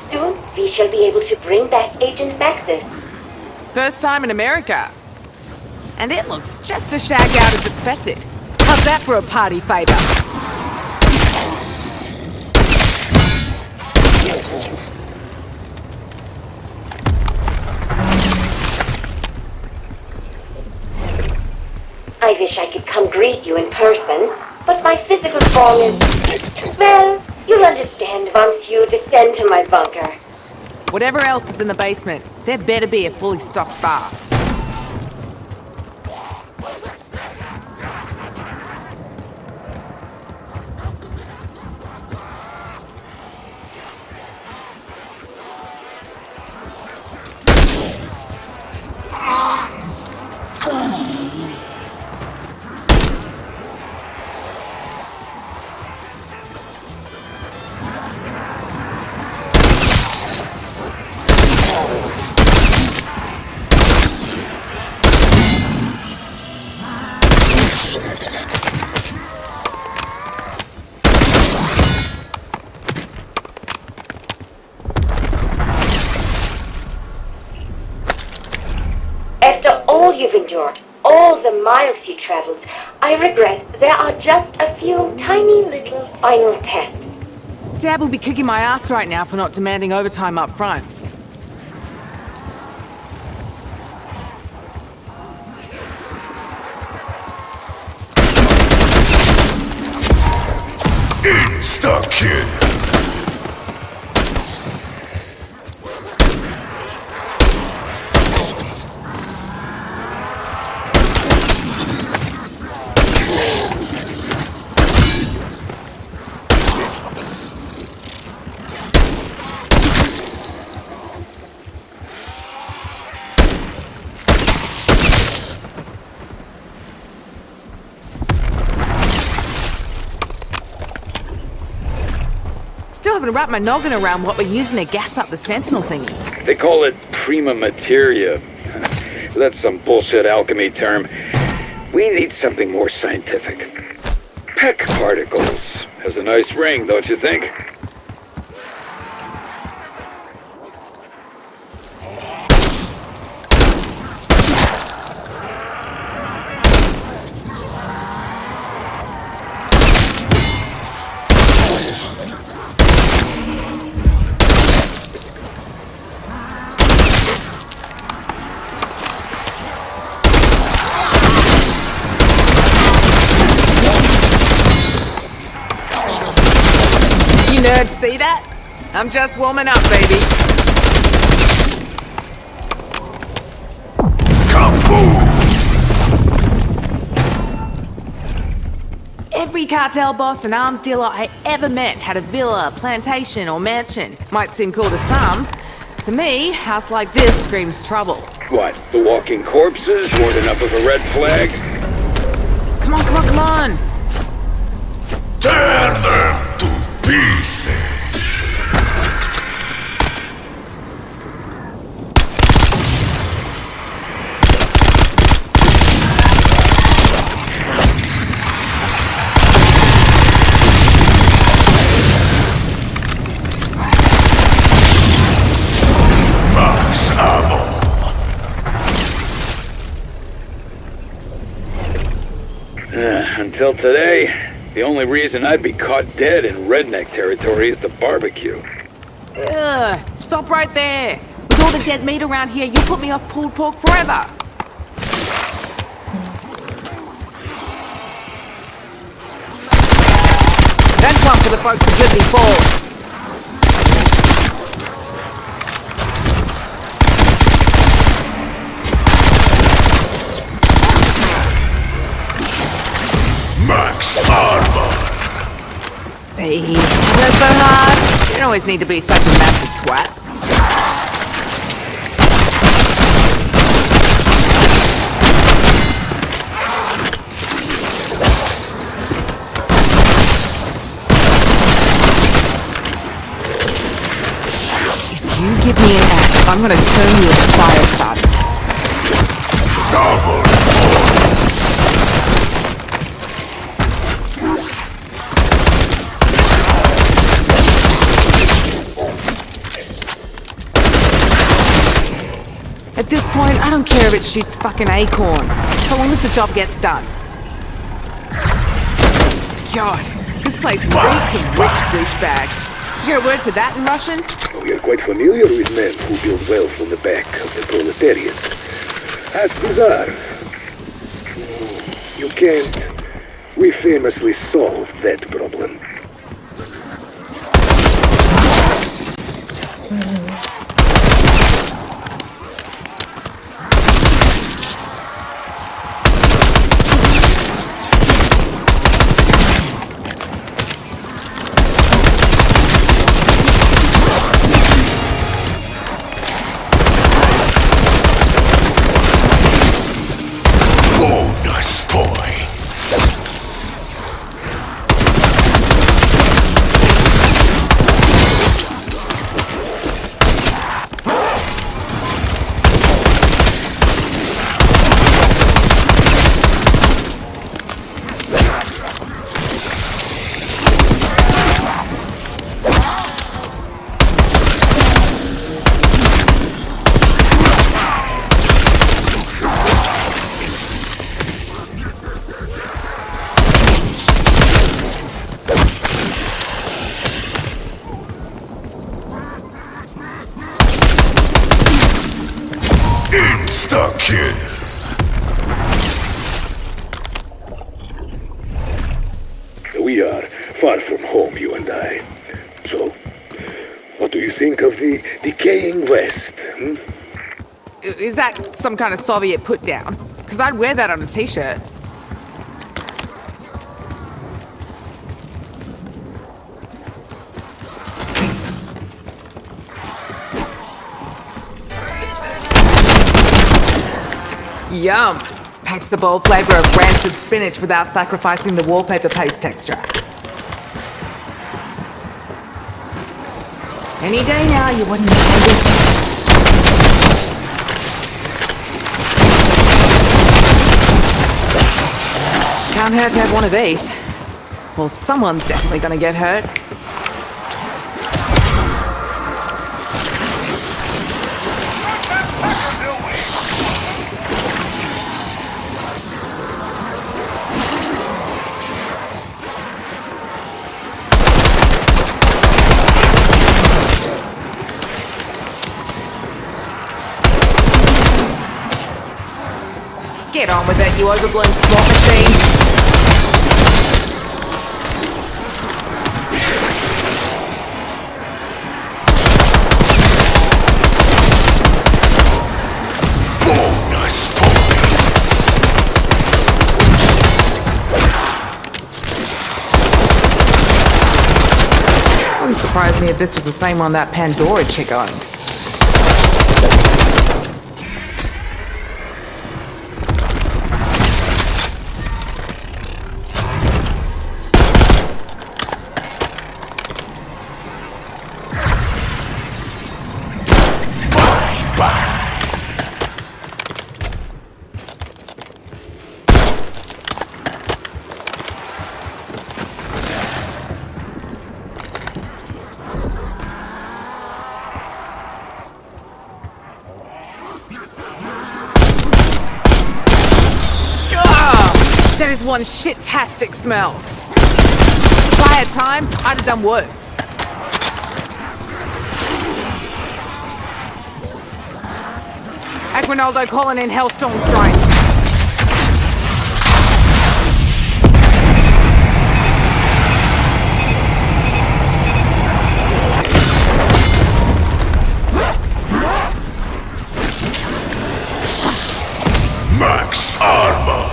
Soon, we shall be able to bring back Agent Maxis. First time in America. And it looks just as shagged out as expected. How's that for a party favor? I wish I could come greet you in person, but my physical form is... Well, you'll understand once you descend to my bunker. Whatever else is in the basement, there better be a fully stocked bar. endured all the miles you traveled, I regret there are just a few tiny little final tests. Dad will be kicking my ass right now for not demanding overtime up front. Insta-kill. Still haven't wrapped my noggin around what we're using to gas up the Sentinel thingy. They call it prima materia. That's some bullshit alchemy term. We need something more scientific. Peck particles. Has a nice ring, don't you think? Nerds, see that? I'm just warming up, baby. Every cartel boss and arms dealer I ever met had a villa, plantation, or mansion. Might seem cool to some. To me, a house like this screams trouble. What, the walking corpses weren't enough of a red flag? Come on, come on, come on! Tear them to pieces. Max ammo. Until today, the only reason I'd be caught dead in redneck territory is the barbecue. Ugh, stop right there. With all the dead meat around here, you put me off pulled pork forever. That's one for the folks of Liberty Falls. Max armor. See, that's so hard. You don't always need to be such a massive twat. If you give me an axe, I'm gonna turn you into fire starters. Double. At this point, I don't care if it shoots fucking acorns, so long as the job gets done. God, this place reeks of rich douchebag. You got a word for that in Russian? We are quite familiar with men who build wealth on the back of the proletariat. Ask the Tsars. You can't. We famously solved that problem. Bonus points. Insta-kill. We are far from home, you and I. So, what do you think of the decaying West? Hmm? Is that some kind of Soviet put down? Because I'd wear that on a t-shirt. Yum! Packs the bold flavor of rancid spinach without sacrificing the wallpaper paste texture. Any day now, you wouldn't say this. Can't hurt to have one of these. Well, someone's definitely gonna get hurt. Get on with it, you overblown slot machine. Bonus points. Wouldn't surprise me if this was the same one that Pandora chick owned. That is one shit-tastic smell. If I had time, I'd have done worse. Aguinaldo calling in Hellstorm Strike. Max armor.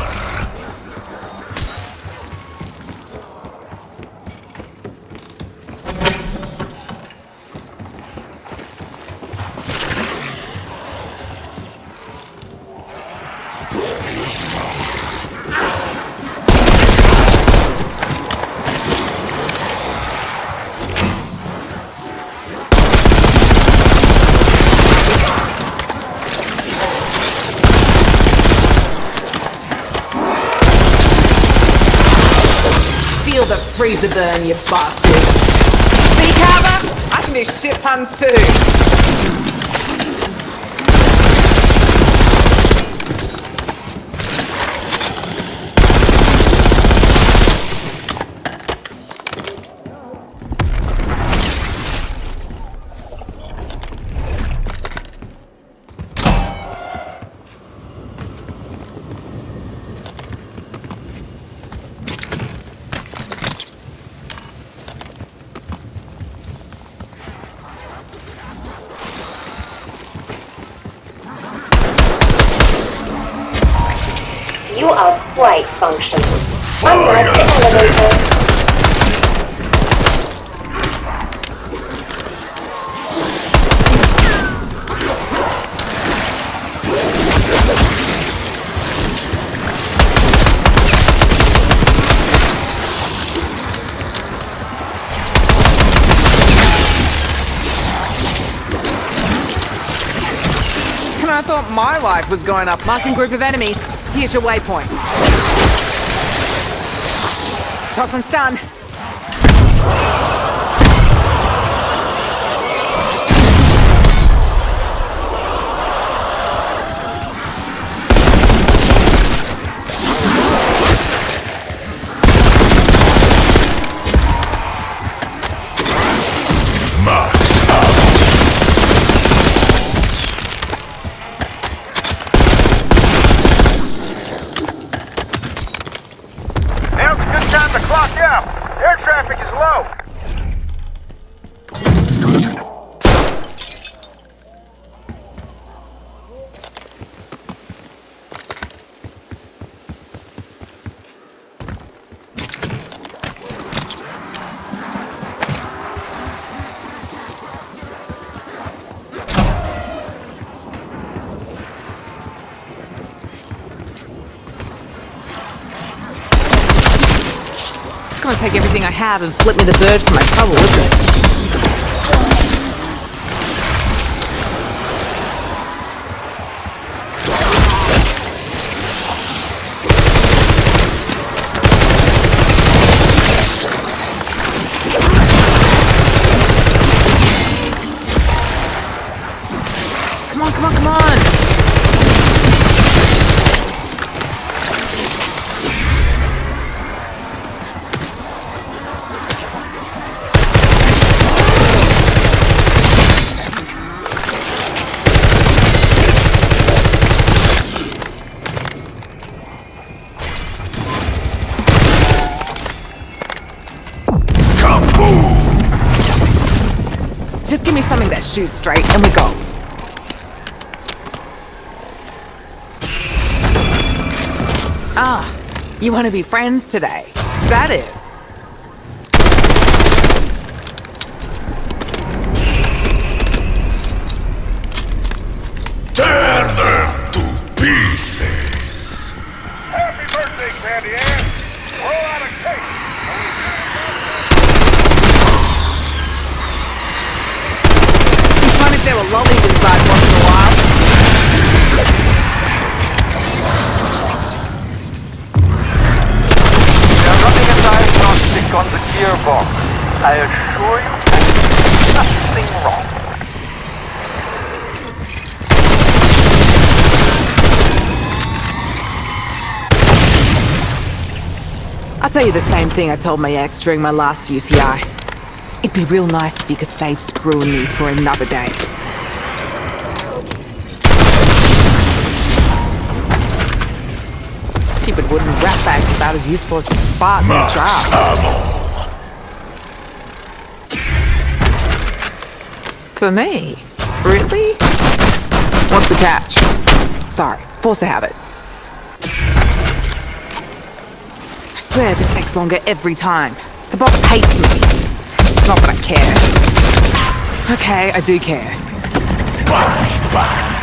Feel the freezer burn, you bastards. See, Carver? I can do shit puns too. You are quite functional. Unlike the elevator. And I thought my life was going up. Marking group of enemies. Here's your waypoint. Toss and stun. below! It's gonna take everything I have and flip me the bird for my trouble, isn't it? Come on, come on, come on! Just give me something that shoots straight and we go. Ah, you want to be friends today? Is that it? Tear them to pieces! Happy birthday, Candy Ann! Roll out a cake! Be fun if there were lollies inside once in a while. They're running a diagnostic on the gearbox. I assure you, there's nothing wrong. I'll tell you the same thing I told my ex during my last UTI. It'd be real nice if you could save screwing me for another day. Stupid wooden rat bag's about as useful as a fart in a jar. For me? Really? What's the catch? Sorry, force to habit. I swear this takes longer every time. The box hates me. Not that I care. Okay, I do care. Bye, bye.